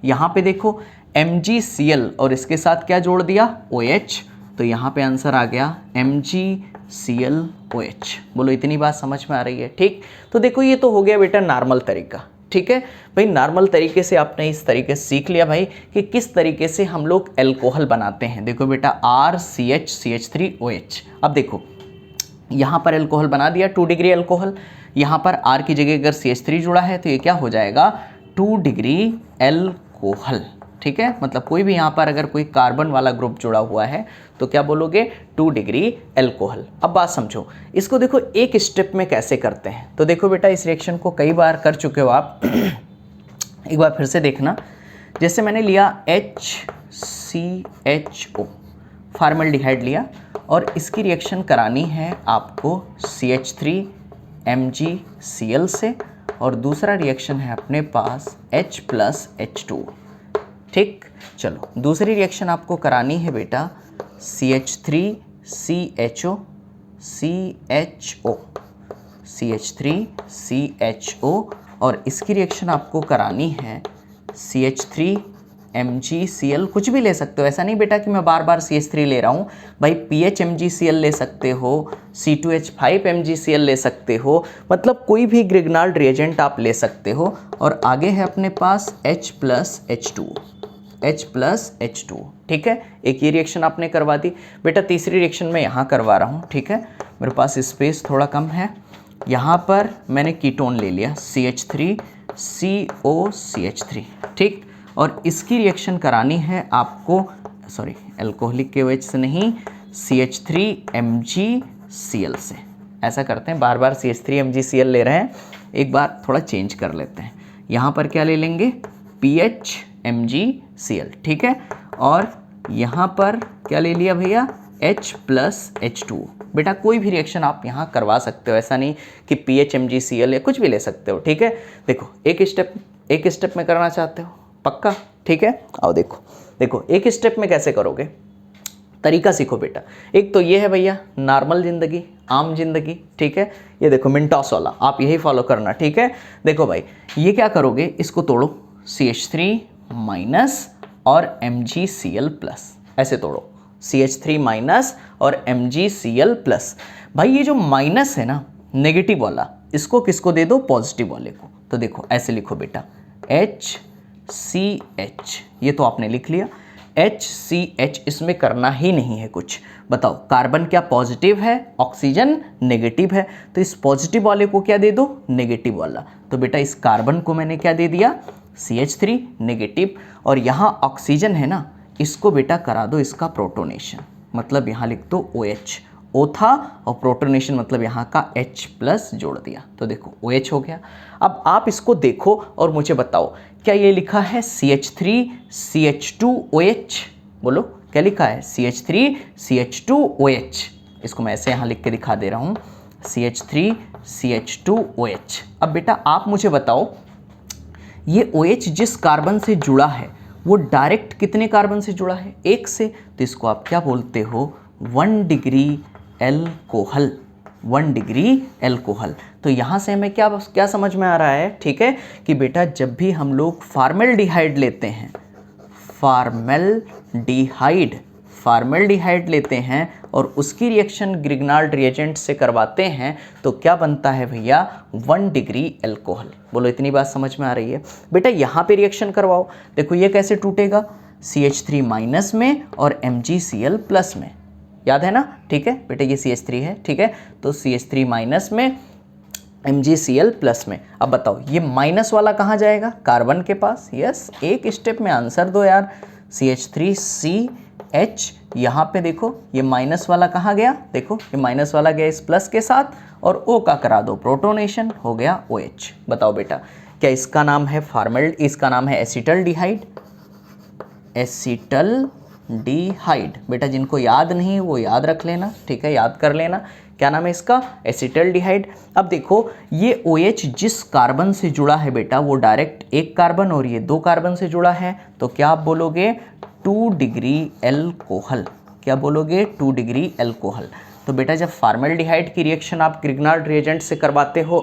यहाँ पे देखो MgCl और इसके साथ क्या जोड़ दिया, OH, तो यहाँ पे आंसर आ गया MgClOH। बोलो इतनी बात समझ में आ रही है? ठीक, तो देखो ये तो हो गया बेटा नॉर्मल तरीका। ठीक है भाई, नॉर्मल तरीके से आपने इस तरीके से सीख लिया भाई कि किस तरीके से हम लोग एल्कोहल बनाते हैं। देखो बेटा RCH CH3OH। अब देखो यहाँ पर एल्कोहल बना दिया 2 डिग्री एल्कोहल, यहाँ पर R की जगह अगर CH3 जुड़ा है तो ये क्या हो जाएगा 2 डिग्री एल्कोहल। ठीक है, मतलब कोई भी यहाँ पर अगर कोई कार्बन वाला ग्रुप जुड़ा हुआ है तो क्या बोलोगे 2 डिग्री एल्कोहल। अब बात समझो, इसको देखो एक स्टेप में कैसे करते हैं। तो देखो बेटा इस रिएक्शन को कई बार कर चुके हो आप एक बार फिर से देखना। जैसे मैंने लिया HCHO फार्मल्डिहाइड लिया और इसकी रिएक्शन करानी है आपको CH3MgCl से, और दूसरा रिएक्शन है अपने पास H+H2। ठीक, चलो दूसरी रिएक्शन आपको करानी है बेटा CH3CHO CH3CHO और इसकी रिएक्शन आपको करानी है CH3MgCl। कुछ भी ले सकते हो, ऐसा नहीं बेटा कि मैं बार बार CH3 ले रहा हूँ भाई, PHMgCl ले सकते हो, C2H5MgCl ले सकते हो, मतलब कोई भी ग्रिग्नाल्ड रिएजेंट आप ले सकते हो। और आगे है अपने पास H+H2। ठीक है, एक ये रिएक्शन आपने करवा दी बेटा। तीसरी रिएक्शन मैं यहाँ करवा रहा हूँ। ठीक है, मेरे पास स्पेस थोड़ा कम है, यहाँ पर मैंने कीटोन ले लिया CH3COCH3। ठीक, और इसकी रिएक्शन करानी है आपको, सॉरी एल्कोहलिक के OH से नहीं, CH3MgCl से। ऐसा करते हैं, बार बार CH3MgCl ले रहे हैं, एक बार थोड़ा चेंज कर लेते हैं। यहाँ पर क्या ले लेंगे PHMgCl। ठीक है, और यहाँ पर क्या ले लिया भैया H+H2। बेटा कोई भी रिएक्शन आप यहाँ करवा सकते हो, ऐसा नहीं कि PHMgCl या कुछ भी ले सकते हो। ठीक है, देखो एक स्टेप में करना चाहते हो पक्का? ठीक है, आओ देखो एक स्टेप में कैसे करोगे, तरीका सीखो बेटा। एक तो ये है भैया नॉर्मल जिंदगी, आम जिंदगी। ठीक है, ये देखो मिंटॉस वाला, आप यही फॉलो करना। ठीक है, देखो भाई ये क्या करोगे, इसको तोड़ो CH3- और MgCl+, ऐसे तोड़ो CH3- और MgCl+। भाई ये जो माइनस है ना नेगेटिव वाला, इसको किसको दे दो, पॉजिटिव वाले को। तो देखो ऐसे लिखो बेटा HCH, ये तो आपने लिख लिया HCH, इसमें करना ही नहीं है कुछ। बताओ कार्बन क्या पॉजिटिव है, ऑक्सीजन नेगेटिव है, तो इस पॉजिटिव वाले को क्या दे दो, नेगेटिव वाला। तो बेटा इस कार्बन को मैंने क्या दे दिया CH3 नेगेटिव, और यहाँ ऑक्सीजन है ना, इसको बेटा करा दो इसका प्रोटोनेशन, मतलब यहाँ लिख दो OH, O था और प्रोटोनेशन मतलब यहाँ का H+ जोड़ दिया, तो देखो OH हो गया। अब आप इसको देखो और मुझे बताओ क्या ये लिखा है CH3CH2OH, बोलो क्या लिखा है CH3CH2OH। इसको मैं ऐसे यहाँ लिख के दिखा दे रहा हूँ CH3CH2OH। अब बेटा आप मुझे बताओ ये OH जिस कार्बन से जुड़ा है वो डायरेक्ट कितने कार्बन से जुड़ा है, एक से, तो इसको आप क्या बोलते हो 1 डिग्री एल्कोहल, 1 डिग्री एल्कोहल। तो यहाँ से हमें क्या समझ में आ रहा है, ठीक है, कि बेटा जब भी हम लोग फार्मेल्डिहाइड लेते हैं, फार्मेल्डिहाइड लेते हैं और उसकी रिएक्शन ग्रिग्नाल्ड रिएजेंट से करवाते हैं तो क्या बनता है भैया 1 डिग्री एल्कोहल। बोलो इतनी बात समझ में आ रही है? बेटा यहाँ पे रिएक्शन करवाओ, देखो ये कैसे टूटेगा, CH3- में और MgCl+ में, याद है ना? ठीक है बेटा ये CH3 है, ठीक है, तो CH3- में MgCl+ में। अब बताओ ये माइनस वाला कहाँ जाएगा, कार्बन के पास। यस, एक स्टेप में आंसर दो यार, CH3CH, यहाँ पे देखो ये माइनस वाला कहाँ गया, देखो ये माइनस वाला गया इस प्लस के साथ, और O का करा दो प्रोटोनेशन, हो गया OH। बताओ बेटा क्या इसका नाम है इसका नाम है एसिटल्डिहाइड, एसिटल्डिहाइड। बेटा जिनको याद नहीं है वो याद रख लेना, ठीक है, याद कर लेना, क्या नाम है इसका, एसिटल्डिहाइड। अब देखो ये OH जिस कार्बन से जुड़ा है बेटा वो डायरेक्ट एक कार्बन और ये 2 कार्बन से जुड़ा है, तो क्या आप बोलोगे 2 डिग्री एल्कोहल। क्या बोलोगे 2 डिग्री एल्कोहल। तो बेटा जब फार्मेल्डिहाइड की रिएक्शन आप ग्रिग्नाल्ड रिएजेंट से करवाते हो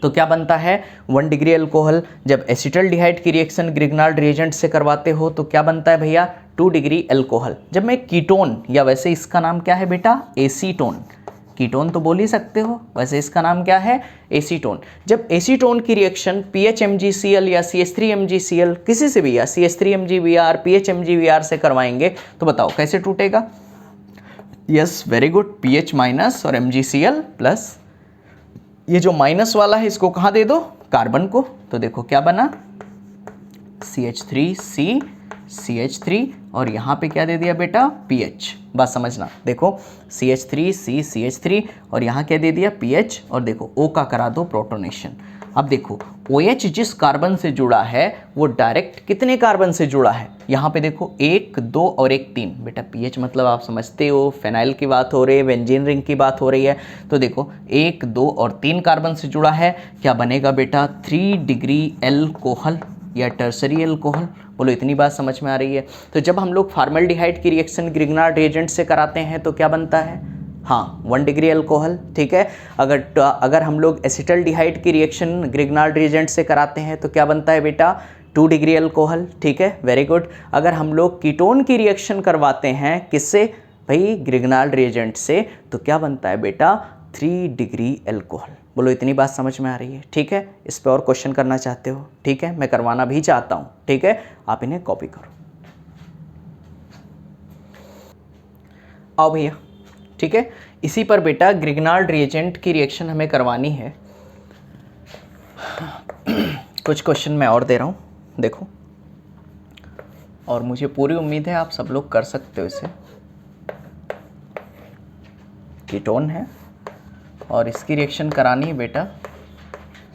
तो क्या बनता है 1 डिग्री अल्कोहल। जब एसिटल्डिहाइड की रिएक्शन ग्रिग्नार्ड रिएजेंट से करवाते हो तो क्या बनता है भैया 2 डिग्री अल्कोहल। जब मैं कीटोन, या वैसे इसका नाम क्या है बेटा एसीटोन, कीटोन तो बोल ही सकते हो, वैसे इसका नाम क्या है एसीटोन। जब एसीटोन की रिएक्शन PHMgCl या CH3MgCl किसी से भी, या CH3MgVr PHMgVr से करवाएंगे तो बताओ कैसे टूटेगा। Yes very good, PH minus और MgCl प्लस। ये जो माइनस वाला है इसको कहाँ दे दो, कार्बन को। तो देखो क्या बना CH3C CH3 और यहाँ पे क्या दे दिया बेटा PH। बस समझना, देखो CH3C CH3 और यहाँ क्या दे दिया PH, और देखो O का करा दो प्रोटोनेशन। अब देखो OH जिस कार्बन से जुड़ा है वो डायरेक्ट कितने कार्बन से जुड़ा है, यहाँ पे देखो 1 2 और 1 3। बेटा PH मतलब आप समझते हो फेनाइल की बात हो रही है, बेंजीन रिंग की बात हो रही है। तो देखो 1 2 और 3 कार्बन से जुड़ा है, क्या बनेगा बेटा 3 डिग्री अल्कोहल या टर्सरी अल्कोहल। बोलो इतनी बात समझ में आ रही है। तो जब हम लोग फॉर्मल्डिहाइड की रिएक्शन ग्रिग्नार्ड रिएजेंट से कराते हैं तो क्या बनता है, हाँ 1 डिग्री अल्कोहल, ठीक है। अगर हम लोग एसिटल्डिहाइड की रिएक्शन ग्रिग्नार्ड रिएजेंट से कराते हैं तो क्या बनता है बेटा 2 डिग्री अल्कोहल, ठीक है वेरी गुड। अगर हम लोग कीटोन की रिएक्शन करवाते हैं किससे भाई ग्रिग्नार्ड रिएजेंट से, तो क्या बनता है बेटा 3 डिग्री अल्कोहल। बोलो इतनी बात समझ में आ रही है, ठीक है। इस पे और क्वेश्चन करना चाहते हो, ठीक है, मैं करवाना भी चाहता हूँ, ठीक है, आप इन्हें कॉपी करो। आओ भैया, ठीक है। इसी पर बेटा ग्रिग्नार्ड रिएजेंट की रिएक्शन हमें करवानी है। कुछ क्वेश्चन मैं और दे रहा हूँ, देखो, और मुझे पूरी उम्मीद है आप सब लोग कर सकते हो इसे। कीटोन है और इसकी रिएक्शन करानी है बेटा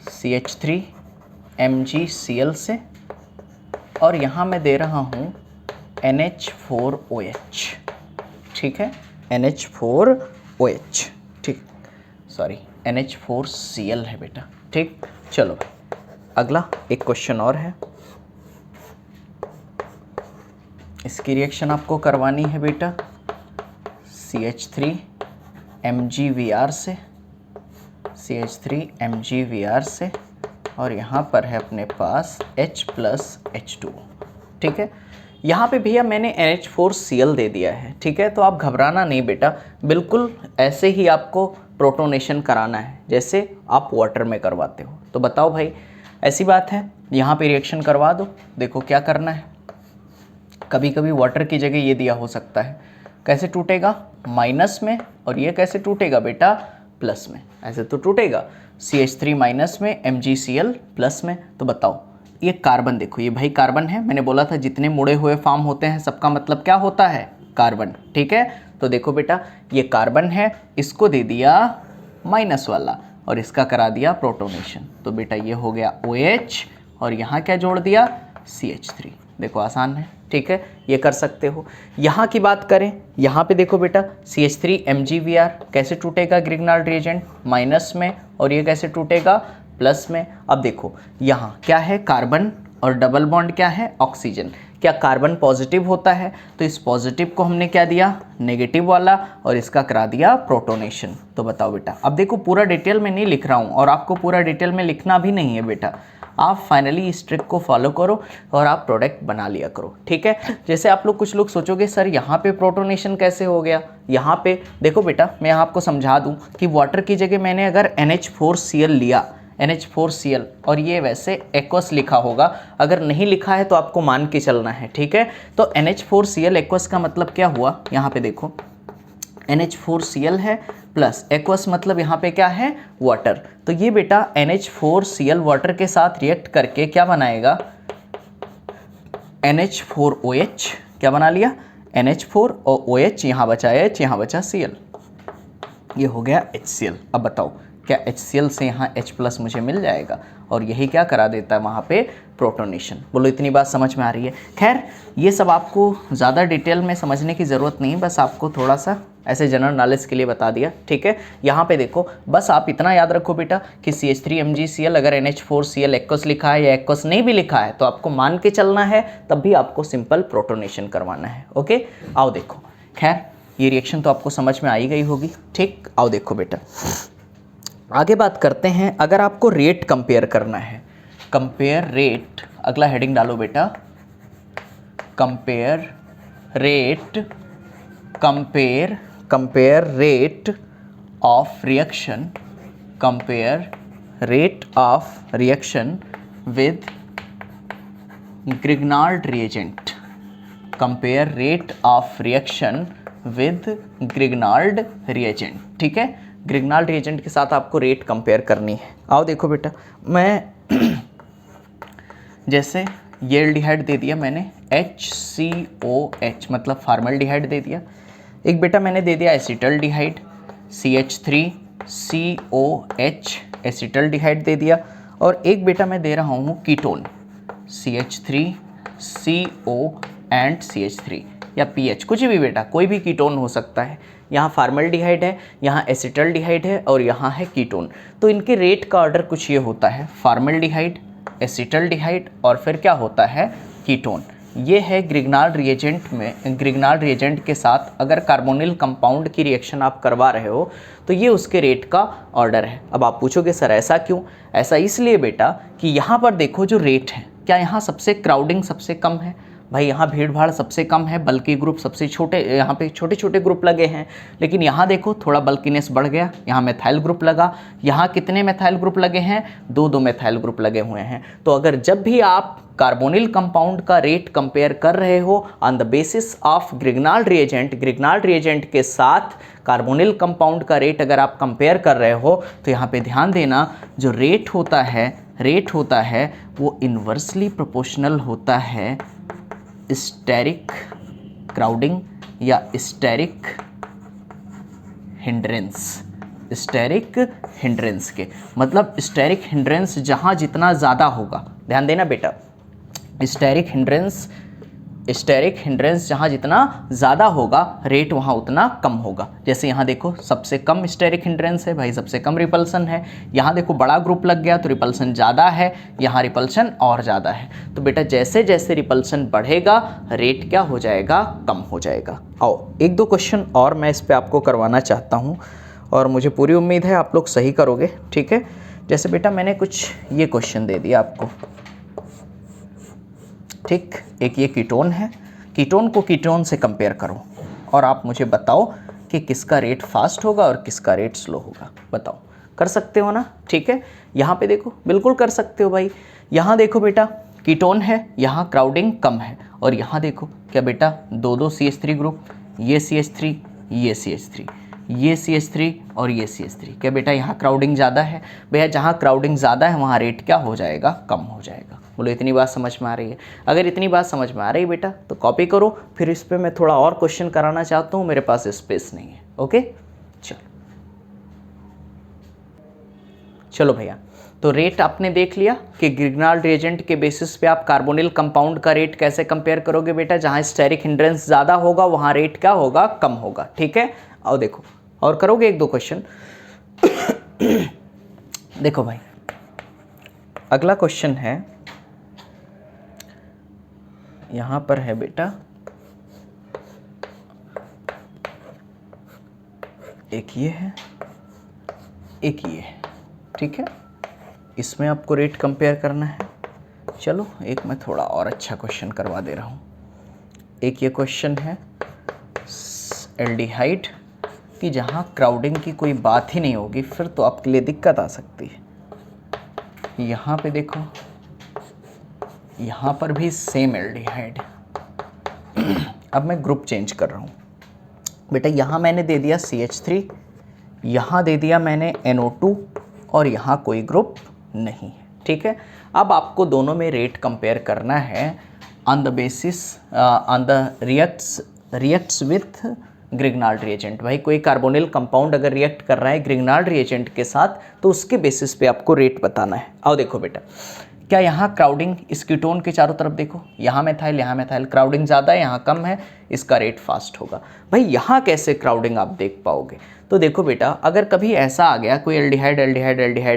CH3MgCl से, और यहाँ मैं दे रहा हूँ NH4OH, ठीक है, NH4OH, ठीक, सॉरी NH4Cl है बेटा, ठीक। चलो अगला एक क्वेश्चन और है, इसकी रिएक्शन आपको करवानी है बेटा CH3MgVr से, CH3MgVr से, और यहाँ पर है अपने पास H+H2, ठीक है। यहाँ पे भैया मैंने NH4Cl दे दिया है, ठीक है। तो आप घबराना नहीं बेटा, बिल्कुल ऐसे ही आपको प्रोटोनेशन कराना है जैसे आप वाटर में करवाते हो। तो बताओ भाई, ऐसी बात है, यहाँ पे रिएक्शन करवा दो। देखो क्या करना है, कभी कभी वाटर की जगह ये दिया हो सकता है, कैसे टूटेगा माइनस में, और ये कैसे टूटेगा बेटा प्लस में, ऐसे तो टूटेगा CH3 माइनस में MgCl प्लस में। तो बताओ ये कार्बन, देखो ये भाई कार्बन है, मैंने बोला था जितने मुड़े हुए फॉर्म होते हैं सबका मतलब क्या होता है कार्बन, ठीक है। तो देखो बेटा ये कार्बन है, इसको दे दिया माइनस वाला और इसका करा दिया प्रोटोनेशन। तो बेटा ये हो गया OH और यहाँ क्या जोड़ दिया CH3। देखो आसान है, ठीक है, ये कर सकते हो। यहाँ की बात करें, यहाँ पे देखो बेटा CH3MgVr कैसे टूटेगा ग्रिग्नार्ड रिएजेंट माइनस में, और ये कैसे टूटेगा प्लस में। अब देखो यहाँ क्या है कार्बन और डबल बॉन्ड क्या है ऑक्सीजन, क्या कार्बन पॉजिटिव होता है, तो इस पॉजिटिव को हमने क्या दिया नेगेटिव वाला और इसका करा दिया प्रोटोनेशन। तो बताओ बेटा, अब देखो पूरा डिटेल में नहीं लिख रहा हूँ और आपको पूरा डिटेल में लिखना भी नहीं है बेटा, आप फाइनली इस ट्रिक को फॉलो करो और आप प्रोडक्ट बना लिया करो, ठीक है। जैसे आप लोग कुछ लोग सोचोगे सर यहाँ पे प्रोटोनेशन कैसे हो गया, यहाँ पे देखो बेटा मैं आपको समझा दूँ कि वाटर की जगह मैंने अगर NH4Cl लिया, NH4Cl, और ये वैसे एक्वस लिखा होगा, अगर नहीं लिखा है तो आपको मान के चलना है, ठीक है। तो NH4Cl एक्वस का मतलब क्या हुआ, यहाँ पे देखो NH4Cl है प्लस एक्वस मतलब यहाँ पे क्या है वाटर। तो ये बेटा NH4Cl वाटर के साथ रिएक्ट करके क्या बनाएगा NH4OH, क्या बना लिया NH4 और OH, यहाँ बचा H, यहाँ बचा Cl, ये हो गया HCl। अब बताओ क्या HCl से यहाँ H+ मुझे मिल जाएगा, और यही क्या करा देता है वहाँ पे प्रोटोनेशन। बोलो इतनी बात समझ में आ रही है। खैर ये सब आपको ज़्यादा डिटेल में समझने की ज़रूरत नहीं, बस आपको थोड़ा सा ऐसे जनरल नॉलेज के लिए बता दिया, ठीक है। यहाँ पे देखो बस आप इतना याद रखो बेटा कि CH3MgCl अगर NH4Cl एक्वस लिखा है या एक्वस नहीं भी लिखा है तो आपको मान के चलना है, तब भी आपको सिंपल प्रोटोनेशन करवाना है, ओके। आओ देखो, खैर ये रिएक्शन तो आपको समझ में आई गई होगी, ठीक। आओ देखो बेटा, आगे बात करते हैं, अगर आपको रेट कंपेयर करना है, कंपेयर रेट, अगला हेडिंग डालो बेटा, compare rate, compare rate of reaction, compare rate of reaction with Grignard reagent, compare rate of reaction with Grignard reagent. ठीक है, ग्रिग्नार्ड रिएजेंट के साथ आपको रेट कंपेयर करनी है। आओ देखो बेटा, मैं जैसे ये एल्डिहाइड दे दिया मैंने HCOH, मतलब फॉर्मल्डिहाइड दे दिया। एक बेटा मैंने दे दिया एसिटल्डिहाइड CH3COH, एसिटल्डिहाइड दे दिया। और एक बेटा मैं दे रहा हूँ कीटोन CH3CO एंड CH3 या PH, कुछ भी बेटा, कोई भी कीटोन हो सकता है। यहाँ फॉर्मल्डिहाइड है, यहाँ एसिटल्डिहाइड है और यहाँ है कीटोन। तो इनके रेट का ऑर्डर कुछ ये होता है, फॉर्मल्डिहाइड, एसिटल्डिहाइड और फिर क्या होता है, कीटोन। ये है ग्रिग्नार्ड रिएजेंट में, ग्रिग्नार्ड रिएजेंट के साथ अगर कार्बोनिल कंपाउंड की रिएक्शन आप करवा रहे हो तो ये उसके रेट का ऑर्डर है। अब आप पूछोगे सर ऐसा क्यों? ऐसा इसलिए बेटा कि यहाँ पर देखो जो रेट है, क्या यहाँ सबसे क्राउडिंग सबसे कम है? भाई यहाँ भीड़ भाड़ सबसे कम है, बल्कि ग्रुप सबसे छोटे, यहाँ पे छोटे छोटे ग्रुप लगे हैं। लेकिन यहाँ देखो थोड़ा बल्कीनेस बढ़ गया, यहाँ मेथाइल ग्रुप लगा। यहाँ कितने मेथाइल ग्रुप लगे हैं? दो मेथाइल ग्रुप लगे हुए हैं। तो अगर जब भी आप कार्बोनिल कंपाउंड का रेट कंपेयर कर रहे हो on the basis of Grignard reagent, Grignard reagent के साथ कार्बोनिल कंपाउंड का रेट अगर आप कंपेयर कर रहे हो, तो यहाँ पे ध्यान देना जो रेट होता है वो इन्वर्सली प्रोपोर्शनल होता है स्टेरिक क्राउडिंग या स्टेरिक हिंड्रेंस के। मतलब स्टेरिक हिंड्रेंस जहाँ जितना ज़्यादा होगा, ध्यान देना बेटा, स्टेरिक हिंड्रेंस जहाँ जितना ज़्यादा होगा रेट वहाँ उतना कम होगा। जैसे यहाँ देखो सबसे कम स्टेरिक हिंड्रेंस है भाई, सबसे कम रिपल्सन है। यहाँ देखो बड़ा ग्रुप लग गया तो रिपल्सन ज़्यादा है, यहाँ रिपल्सन और ज़्यादा है। तो बेटा जैसे जैसे रिपल्सन बढ़ेगा रेट क्या हो जाएगा? कम हो जाएगा। आओ एक दो क्वेश्चन और मैं इस पर आपको करवाना चाहता हूँ और मुझे पूरी उम्मीद है आप लोग सही करोगे। ठीक है, जैसे बेटा मैंने कुछ ये क्वेश्चन दे दिया आपको, ठीक, एक ये कीटोन है, कीटोन को कीटोन से कंपेयर करो और आप मुझे बताओ कि किसका रेट फास्ट होगा और किसका रेट स्लो होगा। बताओ, कर सकते हो ना? ठीक है, यहाँ पे देखो, बिल्कुल कर सकते हो भाई। यहाँ देखो बेटा कीटोन है, यहाँ क्राउडिंग कम है, और यहाँ देखो क्या बेटा, दो CH3 ग्रुप, ये CH3, ये CH3, ये CH3 और ये CH3। क्या बेटा यहाँ क्राउडिंग ज़्यादा है? भैया जहाँ क्राउडिंग ज़्यादा है वहाँ रेट क्या हो जाएगा? कम हो जाएगा। बोलो इतनी बात समझ में आ रही है? अगर इतनी बात समझ में आ रही है बेटा तो कॉपी करो, फिर इस पर मैं थोड़ा और क्वेश्चन कराना चाहता हूँ, मेरे पास स्पेस नहीं है। ओके चलो भैया, तो रेट आपने देख लिया कि ग्रिग्नार्ड रिएजेंट के बेसिस पे आप कार्बोनिल कंपाउंड का रेट कैसे कंपेयर करोगे बेटा। जहाँ स्टेरिक हिंड्रेंस ज़्यादा होगा वहाँ रेट क्या होगा? कम होगा। ठीक है, आओ देखो और करोगे एक दो क्वेश्चन। देखो भाई, अगला क्वेश्चन है, यहाँ पर है बेटा, एक ये है, एक ये है। ठीक है, इसमें आपको रेट कंपेयर करना है। चलो एक मैं थोड़ा और अच्छा क्वेश्चन करवा दे रहा हूँ। एक ये क्वेश्चन है एल्डिहाइड कि जहाँ क्राउडिंग की कोई बात ही नहीं होगी, फिर तो आपके लिए दिक्कत आ सकती है। यहाँ पे देखो, यहाँ पर भी सेम एल्डिहाइड। अब मैं ग्रुप चेंज कर रहा हूँ बेटा। यहाँ मैंने दे दिया CH3, यहाँ दे दिया मैंने NO2 और यहाँ कोई ग्रुप नहीं है। ठीक है, अब आपको दोनों में रेट कंपेयर करना है on the basis on the reacts with Grignard reagent. भाई कोई कार्बोनिल कंपाउंड अगर रिएक्ट कर रहा है ग्रिग्नार्ड रिएजेंट के साथ तो उसके बेसिस पे आपको रेट बताना है। आओ देखो बेटा, क्या यहाँ क्राउडिंग इस कीटोन के चारों तरफ देखो, यहाँ मेथाइल क्राउडिंग ज़्यादा है, यहाँ कम है, इसका रेट फास्ट होगा। भाई यहाँ कैसे क्राउडिंग आप देख पाओगे? तो देखो बेटा, अगर कभी ऐसा आ गया कोई एल्डिहाइड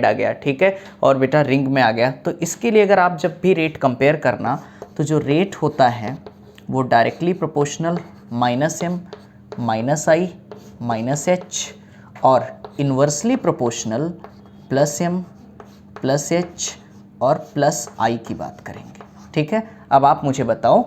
आ गया, ठीक है, और बेटा रिंग में आ गया, तो इसके लिए अगर आप जब भी रेट कंपेयर करना तो जो रेट होता है वो directly proportional -m -i -h और inversely proportional plus M plus H और प्लस आई की बात करेंगे, ठीक है। अब आप मुझे बताओ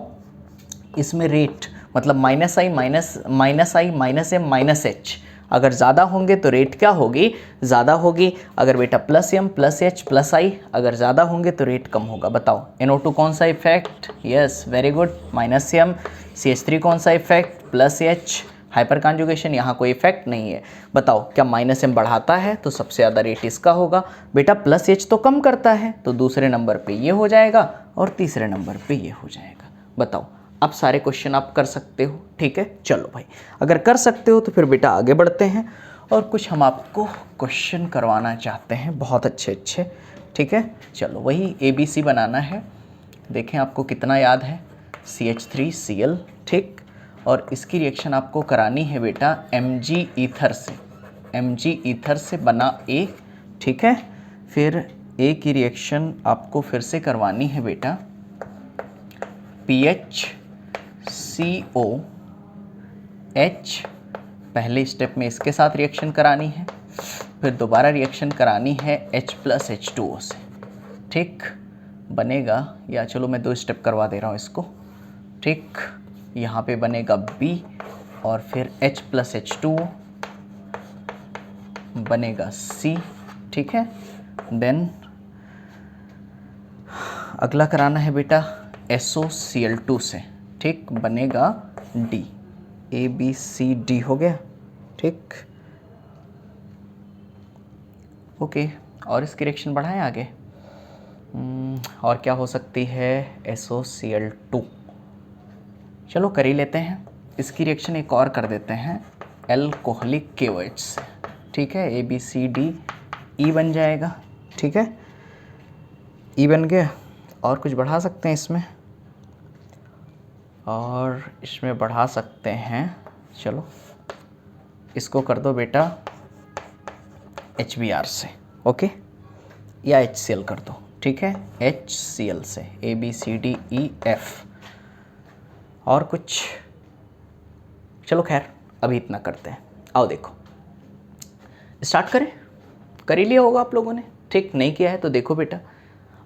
इसमें रेट मतलब माइनस आई माइनस एम माइनस एच अगर ज़्यादा होंगे तो रेट क्या होगी, ज़्यादा होगी। अगर बेटा plus M plus H plus I अगर ज़्यादा होंगे तो रेट कम होगा। बताओ NO2 कौन सा effect, yes very good, minus M. CH3 कौन सा effect, plus H. Hyperconjugation, यहाँ कोई इफेक्ट नहीं है। बताओ क्या माइनस एम बढ़ाता है तो सबसे ज़्यादा रेट इसका होगा। बेटा प्लस एच तो कम करता है तो दूसरे नंबर पे ये हो जाएगा और तीसरे नंबर पे ये हो जाएगा। बताओ अब सारे क्वेश्चन आप कर सकते हो, ठीक है। चलो भाई अगर कर सकते हो तो फिर बेटा आगे बढ़ते हैं और कुछ हम आपको क्वेश्चन करवाना चाहते हैं बहुत अच्छे अच्छे, ठीक है। चलो वही ABC बनाना है। देखें आपको कितना याद है, CH3Cl, ठीक। और इसकी रिएक्शन आपको करानी है बेटा Mg ईथर से, Mg ईथर से बना A, ठीक है। फिर A की रिएक्शन आपको फिर से करवानी है बेटा PHCOH, पहले स्टेप में इसके साथ रिएक्शन करानी है, फिर दोबारा रिएक्शन करानी है H+H2O से, ठीक। बनेगा, या चलो मैं 2 स्टेप करवा दे रहा हूँ इसको, ठीक। यहाँ पे बनेगा B और फिर H+H2O बनेगा C, ठीक है। देन अगला कराना है बेटा SOCl2 से, ठीक, बनेगा D, ABCD हो गया, ठीक। ओके और इसकी रिएक्शन बढ़ाएं आगे। और क्या हो सकती है, SOCl2, चलो कर ही लेते हैं। इसकी रिएक्शन एक और कर देते हैं एल्कोहलिक KOH से, ठीक है। ABCDE बन जाएगा, ठीक है। E बन गया। और कुछ बढ़ा सकते हैं इसमें, और इसमें बढ़ा सकते हैं, चलो इसको कर दो बेटा HBr से, ओके, या HCl कर दो, ठीक है। HCl से ABCDEF। और कुछ, चलो खैर अभी इतना करते हैं। आओ देखो स्टार्ट करें। कर ही लिया होगा आप लोगों ने, ठीक। नहीं किया है तो देखो बेटा,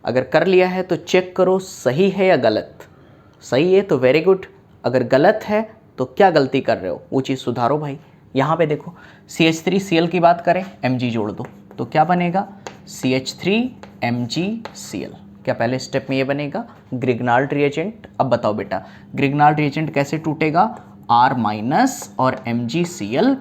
अगर कर लिया है तो चेक करो सही है या गलत। सही है तो वेरी गुड, अगर गलत है तो क्या गलती कर रहे हो वो चीज़ सुधारो भाई। यहाँ पे देखो CH3Cl की बात करें, Mg जोड़ दो तो क्या बनेगा, CH3MgCl। क्या पहले स्टेप में ये बनेगा ग्रिग्नाल्ड रिएजेंट। अब बताओ बेटा ग्रिग्नाल्ड रिएजेंट कैसे टूटेगा, R- और MgCl+,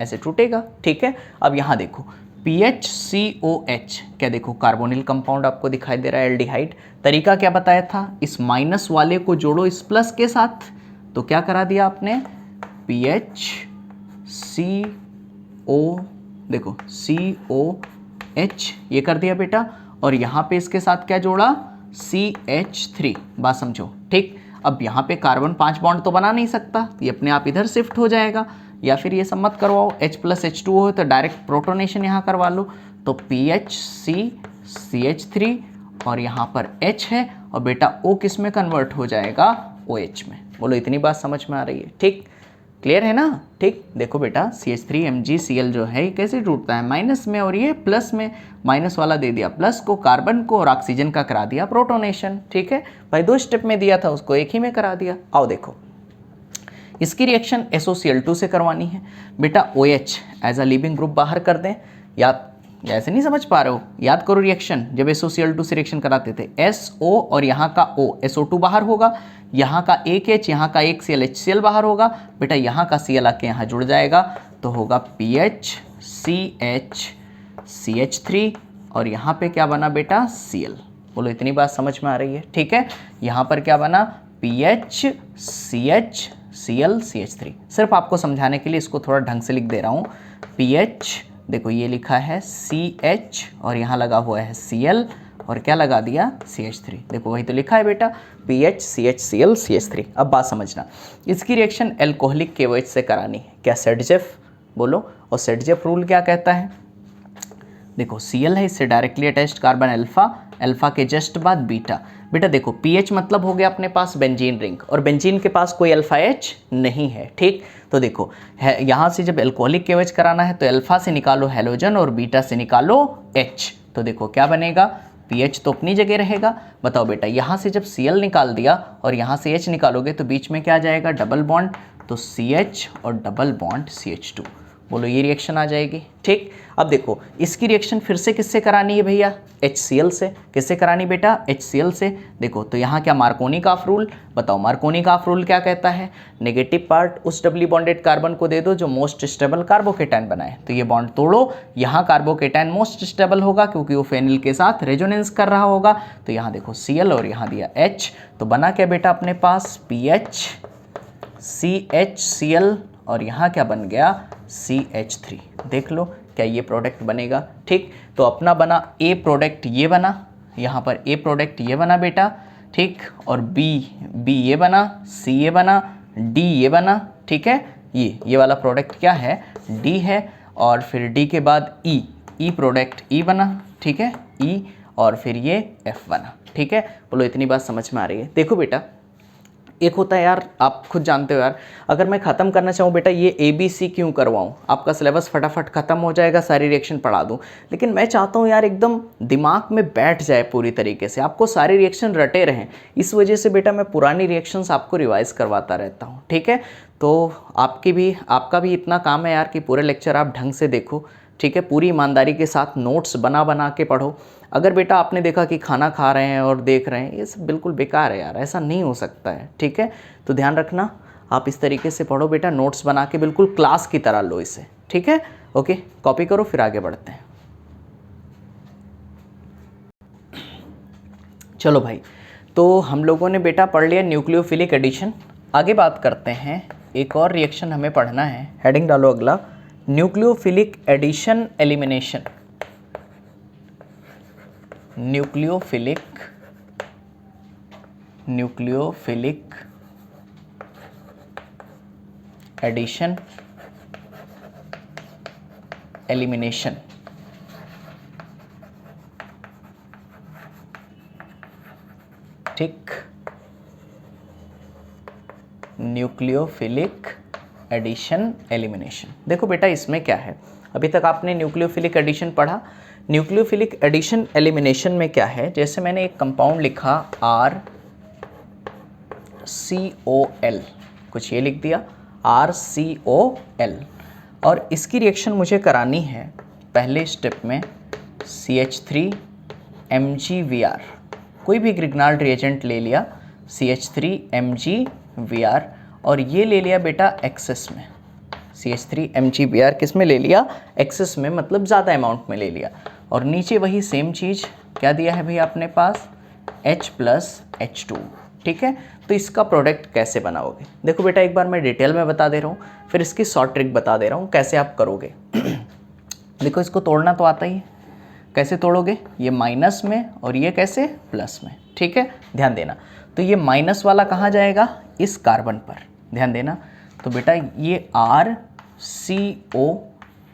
ऐसे टूटेगा, ठीक है। अब यहाँ देखो PHCOH, क्या देखो कार्बोनिल कंपाउंड आपको दिखाई दे रहा है, एल्डिहाइड। तरीका क्या बताया था, इस माइनस वाले को जोड़ो इस प्लस के साथ, तो क्या करा दिया आपने, PHCO, देखो COH ये कर दिया बेटा, और यहाँ पे इसके साथ क्या जोड़ा, CH3, बात समझो, ठीक। अब यहाँ पे कार्बन 5 बॉन्ड तो बना नहीं सकता, ये अपने आप इधर शिफ्ट हो जाएगा, या फिर ये सब मत करवाओ, H+H2 हो तो डायरेक्ट प्रोटोनेशन यहाँ करवा लो, तो PHCCH3 और यहाँ पर H है, और बेटा O किस में कन्वर्ट हो जाएगा, OH में। बोलो इतनी बात समझ में आ रही है, ठीक, क्लियर है ना, ठीक। देखो बेटा CH3MgCl जो है ये कैसे टूटता है, माइनस में, और ये प्लस में, माइनस वाला दे दिया प्लस को, कार्बन को, और ऑक्सीजन का करा दिया प्रोटोनेशन, ठीक है भाई। 2 स्टेप में दिया था उसको एक ही में करा दिया। आओ देखो इसकी रिएक्शन SOCl2 से करवानी है बेटा, OH as a leaving group बाहर कर दें, या ऐसे नहीं समझ पा रहे हो, याद करो रिएक्शन जब SOCl2 से रिएक्शन कराते थे, SO और यहाँ का O, SO2 बाहर होगा, यहाँ का एक H, यहाँ का एक Cl, HCl बाहर होगा बेटा, यहाँ का Cl आके यहाँ जुड़ जाएगा तो होगा PHCH3, और यहाँ पे क्या बना बेटा, Cl। बोलो इतनी बात समझ में आ रही है, ठीक है। यहाँ पर क्या बना, PHCHCl सिर्फ आपको समझाने के लिए इसको थोड़ा ढंग से लिख दे रहा हूँ। PH देखो ये लिखा है CH और यहाँ लगा हुआ है Cl, और क्या लगा दिया, CH3। देखो वही तो लिखा है बेटा, PHCHCl CH3। अब बात समझना, इसकी रिएक्शन एल्कोहलिक KOH से करानी है, क्या सेडजेफ, बोलो। और सेडजेफ रूल क्या कहता है, देखो Cl है, इससे directly attached carbon alpha, alpha के जस्ट बाद बीटा। बेटा देखो pH मतलब हो गया अपने पास बेंजीन रिंग, और बेंजीन के पास कोई अल्फा H नहीं है, ठीक। तो देखो है यहाँ से जब एल्कोहलिक केवच कराना है तो अल्फा से निकालो हैलोजन और बीटा से निकालो H। तो देखो क्या बनेगा, pH तो अपनी जगह रहेगा। बताओ बेटा यहाँ से जब Cl निकाल दिया और यहाँ से H निकालोगे तो बीच में क्या आ जाएगा, डबल बॉन्ड, तो CH और डबल बॉन्ड CH2। बोलो ये रिएक्शन आ जाएगी, ठीक। अब देखो इसकी रिएक्शन फिर से किससे करानी है भैया, HCl से। किससे करानी बेटा, HCl से। देखो तो यहाँ क्या मार्कोनिकॉफ रूल, बताओ मार्कोनिकॉफ रूल क्या कहता है, नेगेटिव पार्ट उस डबली बॉन्डेड कार्बन को दे दो जो मोस्ट स्टेबल कार्बोकेटाइन बनाए। तो ये बॉन्ड तोड़ो, यहाँ कार्बोकेटाइन मोस्ट स्टेबल होगा क्योंकि वो फेनिल के साथ रेजोनेंस कर रहा होगा। तो यहाँ देखो Cl और यहाँ दिया H, तो बना क्या बेटा अपने पास PH CHCl और यहाँ क्या बन गया CH3। देख लो क्या ये प्रोडक्ट बनेगा, ठीक। तो अपना बना A प्रोडक्ट ये बना, यहाँ पर A प्रोडक्ट ये बना बेटा, ठीक। और B ये बना, C ये बना, D ये बना, ठीक है। ये वाला प्रोडक्ट क्या है, D है। और फिर D के बाद E प्रोडक्ट E बना, ठीक है, E। और फिर ये F बना, ठीक है। बोलो इतनी बात समझ में आ रही है। देखो बेटा एक होता है यार, आप खुद जानते हो यार, अगर मैं ख़त्म करना चाहूँ बेटा ये ABC क्यों करवाऊँ, आपका सिलेबस फटाफट ख़त्म हो जाएगा, सारी रिएक्शन पढ़ा दूँ। लेकिन मैं चाहता हूँ यार एकदम दिमाग में बैठ जाए पूरी तरीके से, आपको सारी रिएक्शन रटे रहें। इस वजह से बेटा मैं पुरानी रिएक्शंस आपको रिवाइज करवाता रहता हूँ, ठीक है। तो आपका भी इतना काम है यार कि पूरे लेक्चर आप ढंग से देखो, ठीक है। पूरी ईमानदारी के साथ नोट्स बना के पढ़ो। अगर बेटा आपने देखा कि खाना खा रहे हैं और देख रहे हैं, ये सब बिल्कुल बेकार है यार, ऐसा नहीं हो सकता है, ठीक है। तो ध्यान रखना, आप इस तरीके से पढ़ो बेटा, नोट्स बना के बिल्कुल क्लास की तरह लो इसे, ठीक है। ओके, कॉपी करो फिर आगे बढ़ते हैं। चलो भाई, तो हम लोगों ने बेटा पढ़ लिया न्यूक्लियोफिलिक एडिशन। आगे बात करते हैं, एक और रिएक्शन हमें पढ़ना है, हेडिंग डालो अगला, nucleophilic addition elimination. Nucleophilic addition elimination. ठीक, न्यूक्लियोफिलिक एडिशन एलिमिनेशन। देखो बेटा इसमें क्या है, अभी तक आपने न्यूक्लियोफिलिक एडिशन पढ़ा। न्यूक्लियोफिलिक एडिशन एलिमिनेशन में क्या है, जैसे मैंने एक कंपाउंड लिखा RCOL, कुछ ये लिख दिया RCOL, और इसकी रिएक्शन मुझे करानी है पहले स्टेप में CH3MgVr। कोई भी ग्रिग्नाल्ड रिएजेंट ले लिया, CH3MgVr, और ये ले लिया बेटा एक्सेस में, CH3MgVr किस में ले लिया, एक्सेस में, मतलब ज़्यादा अमाउंट में ले लिया। और नीचे वही सेम चीज़ क्या दिया है भैया अपने पास, H+H2, ठीक है। तो इसका प्रोडक्ट कैसे बनाओगे, देखो बेटा एक बार मैं डिटेल में बता दे रहा हूँ, फिर इसकी शॉर्ट ट्रिक बता दे रहा हूँ कैसे आप करोगे। देखो इसको तोड़ना तो आता ही है, कैसे तोड़ोगे, ये माइनस में और ये कैसे प्लस में, ठीक है। ध्यान देना, तो ये माइनस वाला कहाँ जाएगा, इस कार्बन पर, ध्यान देना। तो बेटा ये RCO,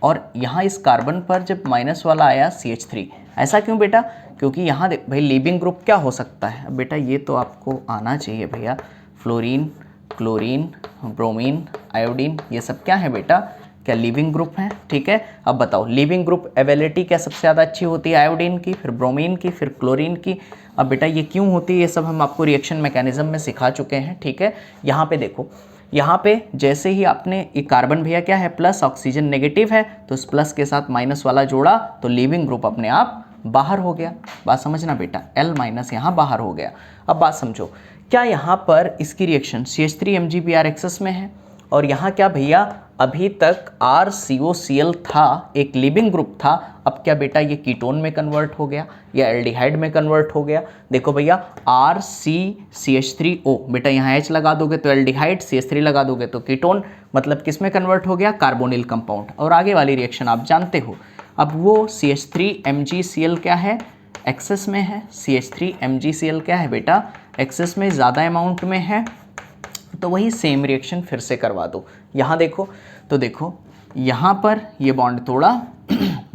और यहाँ इस कार्बन पर जब माइनस वाला आया CH3, ऐसा क्यों बेटा, क्योंकि यहाँ भाई लीविंग ग्रुप क्या हो सकता है। अब बेटा ये तो आपको आना चाहिए भैया, फ्लोरीन, क्लोरीन, ब्रोमीन, आयोडीन, ये सब क्या है बेटा, क्या लीविंग ग्रुप हैं, ठीक है। अब बताओ लीविंग ग्रुप एबिलिटी क्या सबसे ज़्यादा अच्छी होती है, आयोडीन की, फिर ब्रोमीन की, फिर क्लोरीन की। अब बेटा ये क्यों होती है, ये सब हम आपको रिएक्शन मैकेनिज्म में सिखा चुके हैं, ठीक है। यहाँ पे देखो, यहाँ पे जैसे ही आपने ये कार्बन भैया क्या है प्लस, ऑक्सीजन नेगेटिव है, तो इस प्लस के साथ माइनस वाला जोड़ा तो लीविंग ग्रुप अपने आप बाहर हो गया। बात समझना बेटा, L- यहाँ बाहर हो गया। अब बात समझो, क्या यहाँ पर इसकी रिएक्शन CH3MgVr एक्सेस में है, और यहाँ क्या भैया अभी तक RCOCl था, एक लिविंग ग्रुप था, अब क्या बेटा ये कीटोन में कन्वर्ट हो गया या एल्डिहाइड में कन्वर्ट हो गया। देखो भैया RCCH3O, बेटा यहाँ H लगा दोगे तो एल्डिहाइड, CH3 लगा दोगे तो कीटोन, मतलब किस में कन्वर्ट हो गया, कार्बोनिल कंपाउंड। और आगे वाली रिएक्शन आप जानते हो, अब वो CH3MgCl क्या है, एक्सेस में है, CH3MgCl क्या है बेटा, एक्सेस में, ज़्यादा अमाउंट में है, तो वही सेम रिएक्शन फिर से करवा दो। यहाँ देखो, तो देखो यहाँ पर ये बॉन्ड तोड़ा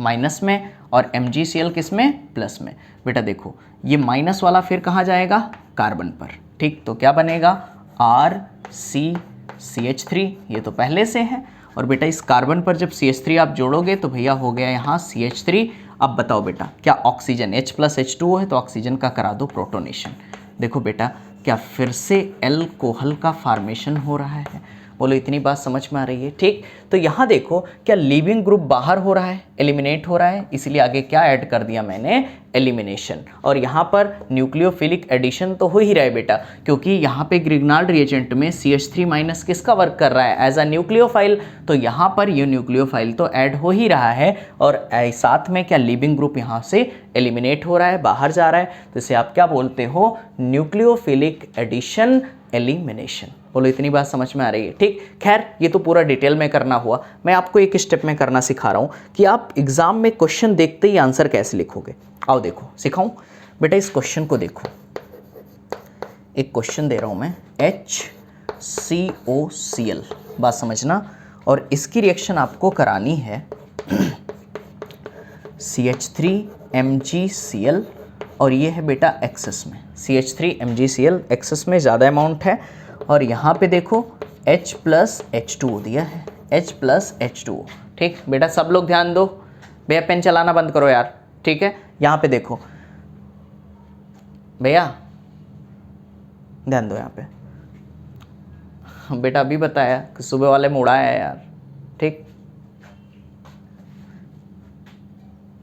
माइनस में, और MgCl किस में, प्लस में। बेटा देखो ये माइनस वाला फिर कहाँ जाएगा, कार्बन पर, ठीक। तो क्या बनेगा, RCCH3, ये तो पहले से है। और बेटा इस कार्बन पर जब CH3 आप जोड़ोगे तो भैया हो गया यहाँ CH3। अब बताओ बेटा क्या ऑक्सीजन H+H2O है, तो ऑक्सीजन का करा दो प्रोटोनेशन। देखो बेटा क्या फिर से एल्कोहल का फॉर्मेशन हो रहा है, बोलो इतनी बात समझ में आ रही है, ठीक। तो यहाँ देखो क्या लीविंग ग्रुप बाहर हो रहा है, एलिमिनेट हो रहा है, इसलिए आगे क्या ऐड कर दिया मैंने, एलिमिनेशन। और यहाँ पर न्यूक्लियोफिलिक एडिशन तो हो ही रहा है बेटा, क्योंकि यहाँ पे ग्रिग्नाल्ड रिएजेंट में CH3 माइनस किसका वर्क कर रहा है, एज अ न्यूक्लियोफाइल। तो यहाँ पर ये न्यूक्लियोफाइल तो ऐड हो ही रहा है, और साथ में क्या लीविंग ग्रुप यहाँ से एलिमिनेट हो रहा है, बाहर जा रहा है। तो इसे आप क्या बोलते हो, न्यूक्लियोफिलिक एडिशन, एलिमिनेशन। बोलो इतनी बात समझ में आ रही है, ठीक। खैर ये तो पूरा डिटेल में करना हुआ, मैं आपको एक स्टेप में करना सिखा रहा हूँ कि आप एग्जाम में क्वेश्चन देखते ही आंसर कैसे लिखोगे। आओ देखो सिखाऊं बेटा, इस क्वेश्चन को देखो, एक क्वेश्चन दे रहा हूँ मैं, HCOCl, बात समझना। और इसकी रिएक्शन आपको करानी है CH3MgCl, और ये है बेटा एक्सेस में, CH3MgCl एक्सेस में ज़्यादा अमाउंट है। और यहाँ पे देखो H+H2O दिया है, H+H2O, ठीक। बेटा सब लोग ध्यान दो, भैया पेन चलाना बंद करो यार, ठीक है। यहाँ पे देखो भैया ध्यान दो, यहाँ पे बेटा अभी बताया कि सुबह वाले में उड़ाया है यार, ठीक।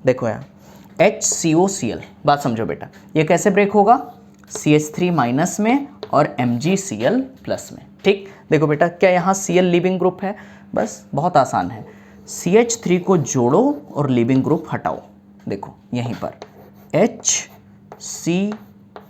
देखो यहाँ HCOCl, बात समझो बेटा, ये कैसे ब्रेक होगा, CH3 माइनस में और MgCl प्लस में, ठीक। देखो बेटा क्या यहाँ Cl लिविंग ग्रुप है, बस बहुत आसान है, CH3 को जोड़ो और लिविंग ग्रुप हटाओ। देखो यहीं पर HC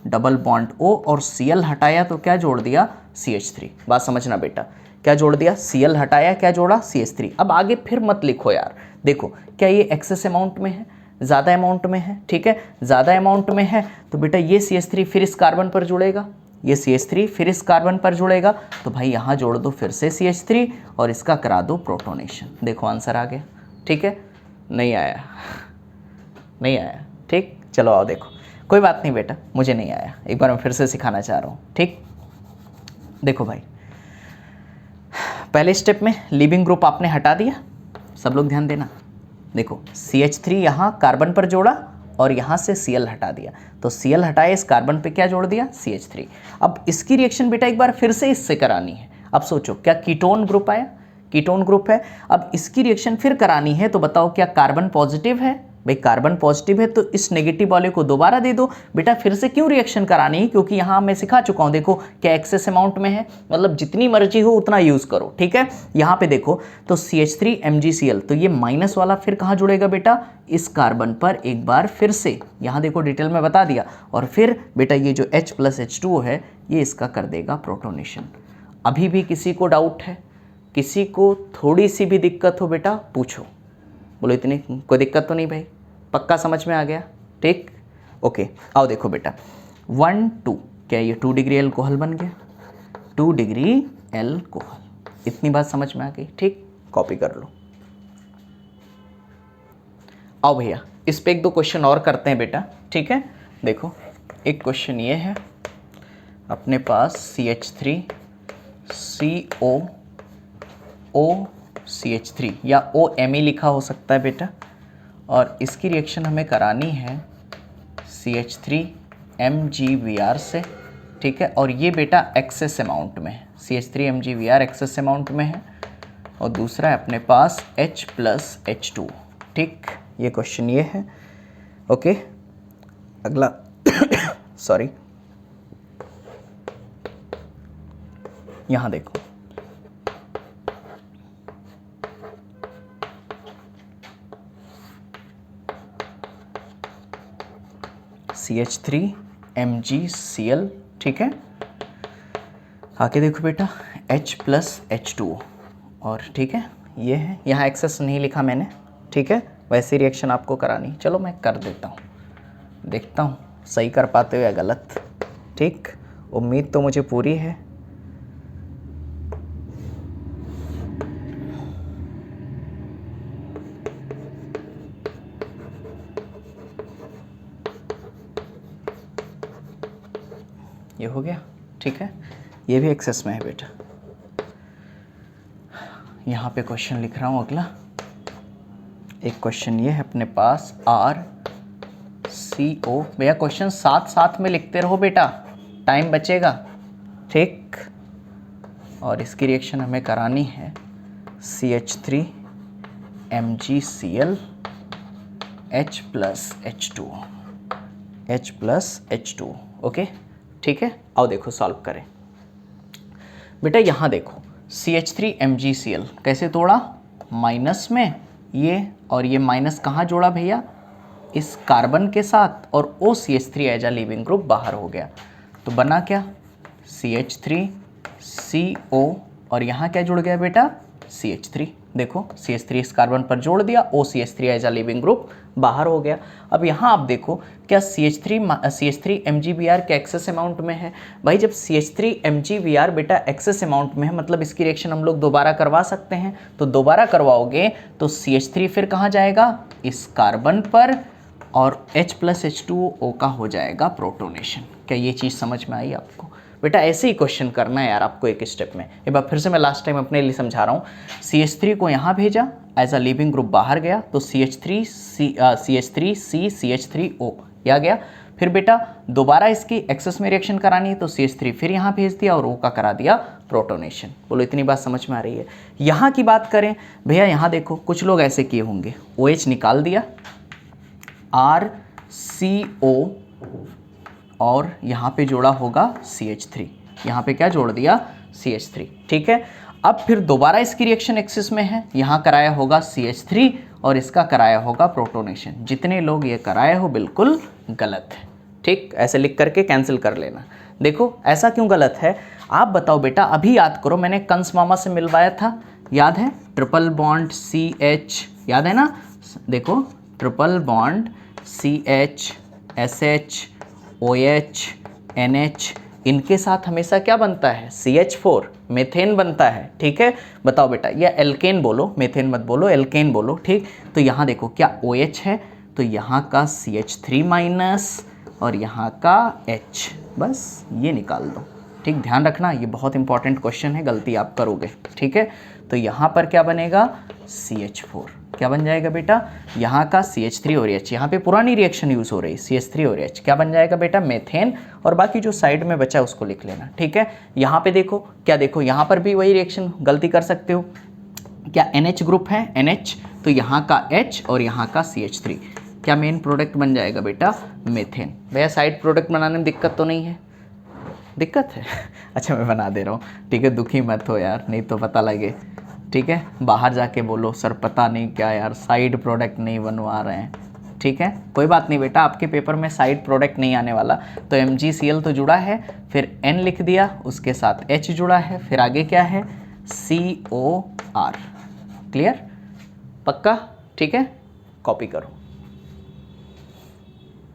डबल बॉन्ड O और Cl हटाया तो क्या जोड़ दिया, CH3। बात समझना बेटा, क्या जोड़ दिया, Cl हटाया, क्या जोड़ा, CH3। अब आगे फिर मत लिखो यार, देखो क्या ये एक्सेस अमाउंट में है, ज़्यादा अमाउंट में है, ठीक है। ज़्यादा अमाउंट में है तो बेटा ये CH3 फिर इस कार्बन पर जुड़ेगा, ये CH3 फिर इस कार्बन पर जुड़ेगा, तो भाई यहाँ जोड़ दो फिर से CH3 और इसका करा दो प्रोटोनेशन। देखो आंसर आ गया, ठीक है। नहीं आया, नहीं आया, ठीक। चलो आओ देखो, कोई बात नहीं बेटा, मुझे नहीं आया, एक बार मैं फिर से सिखाना चाह रहा हूँ, ठीक। देखो भाई पहले स्टेप में लिविंग ग्रुप आपने हटा दिया, सब लोग ध्यान देना। देखो CH3 यहाँ कार्बन पर जोड़ा और यहाँ से Cl हटा दिया, तो Cl हटाए इस कार्बन पे क्या जोड़ दिया, CH3। अब इसकी रिएक्शन बेटा एक बार फिर से इससे करानी है। अब सोचो क्या कीटोन ग्रुप आया, कीटोन ग्रुप है, अब इसकी रिएक्शन फिर करानी है, तो बताओ क्या कार्बन पॉजिटिव है, भाई कार्बन पॉजिटिव है तो इस नेगेटिव वाले को दोबारा दे दो। बेटा फिर से क्यों रिएक्शन करानी है, क्योंकि यहाँ मैं सिखा चुका हूँ, देखो क्या एक्सेस अमाउंट में है, मतलब जितनी मर्जी हो उतना यूज़ करो, ठीक है। यहाँ पे देखो तो CH3MgCl, तो ये माइनस वाला फिर कहाँ जुड़ेगा बेटा, इस कार्बन पर एक बार फिर से, यहाँ देखो डिटेल में बता दिया। और फिर बेटा ये जो H+H2O है ये इसका कर देगा प्रोटोनेशन। अभी भी किसी को डाउट है, किसी को थोड़ी सी भी दिक्कत हो बेटा पूछो, बोलो इतनी कोई दिक्कत तो नहीं भाई, पक्का समझ में आ गया, ठीक। ओके आओ देखो बेटा 1 2, क्या ये 2 डिग्री एल्कोहल बन गया, 2 डिग्री एल्कोहल, इतनी बात समझ में आ गई, ठीक। कॉपी कर लो। आओ भैया इस पे एक दो क्वेश्चन और करते हैं बेटा, ठीक है। देखो एक क्वेश्चन ये है अपने पास CH3COOCH3 या OMe लिखा हो सकता है बेटा, और इसकी रिएक्शन हमें करानी है CH3MgVr से, ठीक है। और ये बेटा एक्सेस अमाउंट में है, CH3MgVr एक्सेस अमाउंट में है, और दूसरा है अपने पास H+H2, ठीक। ये क्वेश्चन ये है, ओके। अगला सॉरी, यहाँ देखो CH3MgCl, ठीक है। आगे देखो बेटा H+H2O, और ठीक है ये है, यहाँ एक्सेस नहीं लिखा मैंने, ठीक है। वैसे रिएक्शन आपको करानी, चलो मैं कर देता हूँ, देखता हूँ सही कर पाते हो या गलत, ठीक। उम्मीद तो मुझे पूरी है। ये हो गया, ठीक है। ये भी एक्सेस में है बेटा। यहाँ पे क्वेश्चन लिख रहा हूँ अगला। एक क्वेश्चन ये है अपने पास RCO। भैया क्वेश्चन साथ साथ में लिखते रहो बेटा, टाइम बचेगा, ठीक। और इसकी रिएक्शन हमें करानी है CH3 MgCl H+H2O, ओके, ठीक है। आओ देखो सॉल्व करें बेटा। यहाँ देखो CH3 MgCl कैसे तोड़ा, माइनस में ये, और ये माइनस कहाँ जोड़ा भैया, इस कार्बन के साथ, और OCH3 as a leaving group बाहर हो गया। तो बना क्या, CH3CO, और यहाँ क्या जुड़ गया बेटा, CH3। देखो CH3 इस कार्बन पर जोड़ दिया, OCH3 as a leaving group बाहर हो गया। अब यहाँ आप देखो क्या CH3 MgBr के एक्सेस अमाउंट में है। भाई जब CH3 MgBr बेटा एक्सेस अमाउंट में है, मतलब इसकी रिएक्शन हम लोग दोबारा करवा सकते हैं। तो दोबारा करवाओगे तो CH3 फिर कहाँ जाएगा, इस कार्बन पर, और H+H2O का हो जाएगा प्रोटोनेशन। क्या ये चीज़ समझ में आई आपको बेटा? ऐसे ही क्वेश्चन करना है यार आपको एक स्टेप में। एक बार फिर से मैं लास्ट टाइम अपने लिए समझा रहा हूँ। CH3 को यहाँ भेजा, एज अ लिविंग ग्रुप बाहर गया, तो CH3C CH3O यह गया। फिर बेटा दोबारा इसकी एक्सेस में रिएक्शन करानी है, तो CH3 फिर यहाँ भेज दिया और O का करा दिया प्रोटोनेशन। बोलो इतनी बात समझ में आ रही है? यहाँ की बात करें भैया, यहाँ देखो कुछ लोग ऐसे किए होंगे, OH निकाल दिया, RCO, और यहाँ पे जोड़ा होगा CH3, यहाँ पे क्या जोड़ दिया, CH3, ठीक है। अब फिर दोबारा इसकी रिएक्शन एक्सिस में है, यहाँ कराया होगा CH3 और इसका कराया होगा प्रोटोनेशन। जितने लोग ये कराए हो बिल्कुल गलत है, ठीक। ऐसे लिख करके कैंसिल कर लेना। देखो ऐसा क्यों गलत है आप बताओ बेटा, अभी याद करो मैंने कंस मामा से मिलवाया था, याद है, ट्रिपल बॉन्ड CH, याद है ना। देखो triple bond CH SH OH NH, इनके साथ हमेशा क्या बनता है, CH4, मेथेन बनता है, ठीक है। बताओ बेटा, या एल्केन बोलो, मेथेन मत बोलो, एल्केन बोलो, ठीक। तो यहाँ देखो क्या OH है, तो यहाँ का CH3 माइनस और यहाँ का H, बस ये निकाल दो, ठीक। ध्यान रखना ये बहुत इंपॉर्टेंट क्वेश्चन है, गलती आप करोगे, ठीक है। तो यहाँ पर क्या बनेगा, CH4, क्या बन जाएगा बेटा, यहाँ का CH3 और H, यहाँ पे पुरानी रिएक्शन यूज़ हो रही, CH3 और H, क्या बन जाएगा बेटा, मेथेन। और बाकी जो साइड में बचा उसको लिख लेना, ठीक है। यहाँ पे देखो क्या, देखो यहाँ पर भी वही रिएक्शन गलती कर सकते हो, क्या NH ग्रुप है, NH, तो यहाँ का H और यहाँ का CH3, क्या मेन प्रोडक्ट बन जाएगा बेटा, मेथेन। भैया साइड प्रोडक्ट बनाने में दिक्कत तो नहीं है? दिक्कत है अच्छा मैं बना दे रहा हूँ, ठीक है, दुखी मत हो यार, नहीं तो पता लगे, ठीक है। बाहर जाके बोलो सर पता नहीं क्या यार साइड प्रोडक्ट नहीं बनवा रहे हैं, ठीक है। कोई बात नहीं बेटा, आपके पेपर में साइड प्रोडक्ट नहीं आने वाला। तो MgCl तो जुड़ा है, फिर N लिख दिया, उसके साथ H जुड़ा है, फिर आगे क्या है, COR, क्लियर, पक्का, ठीक है। कॉपी करो।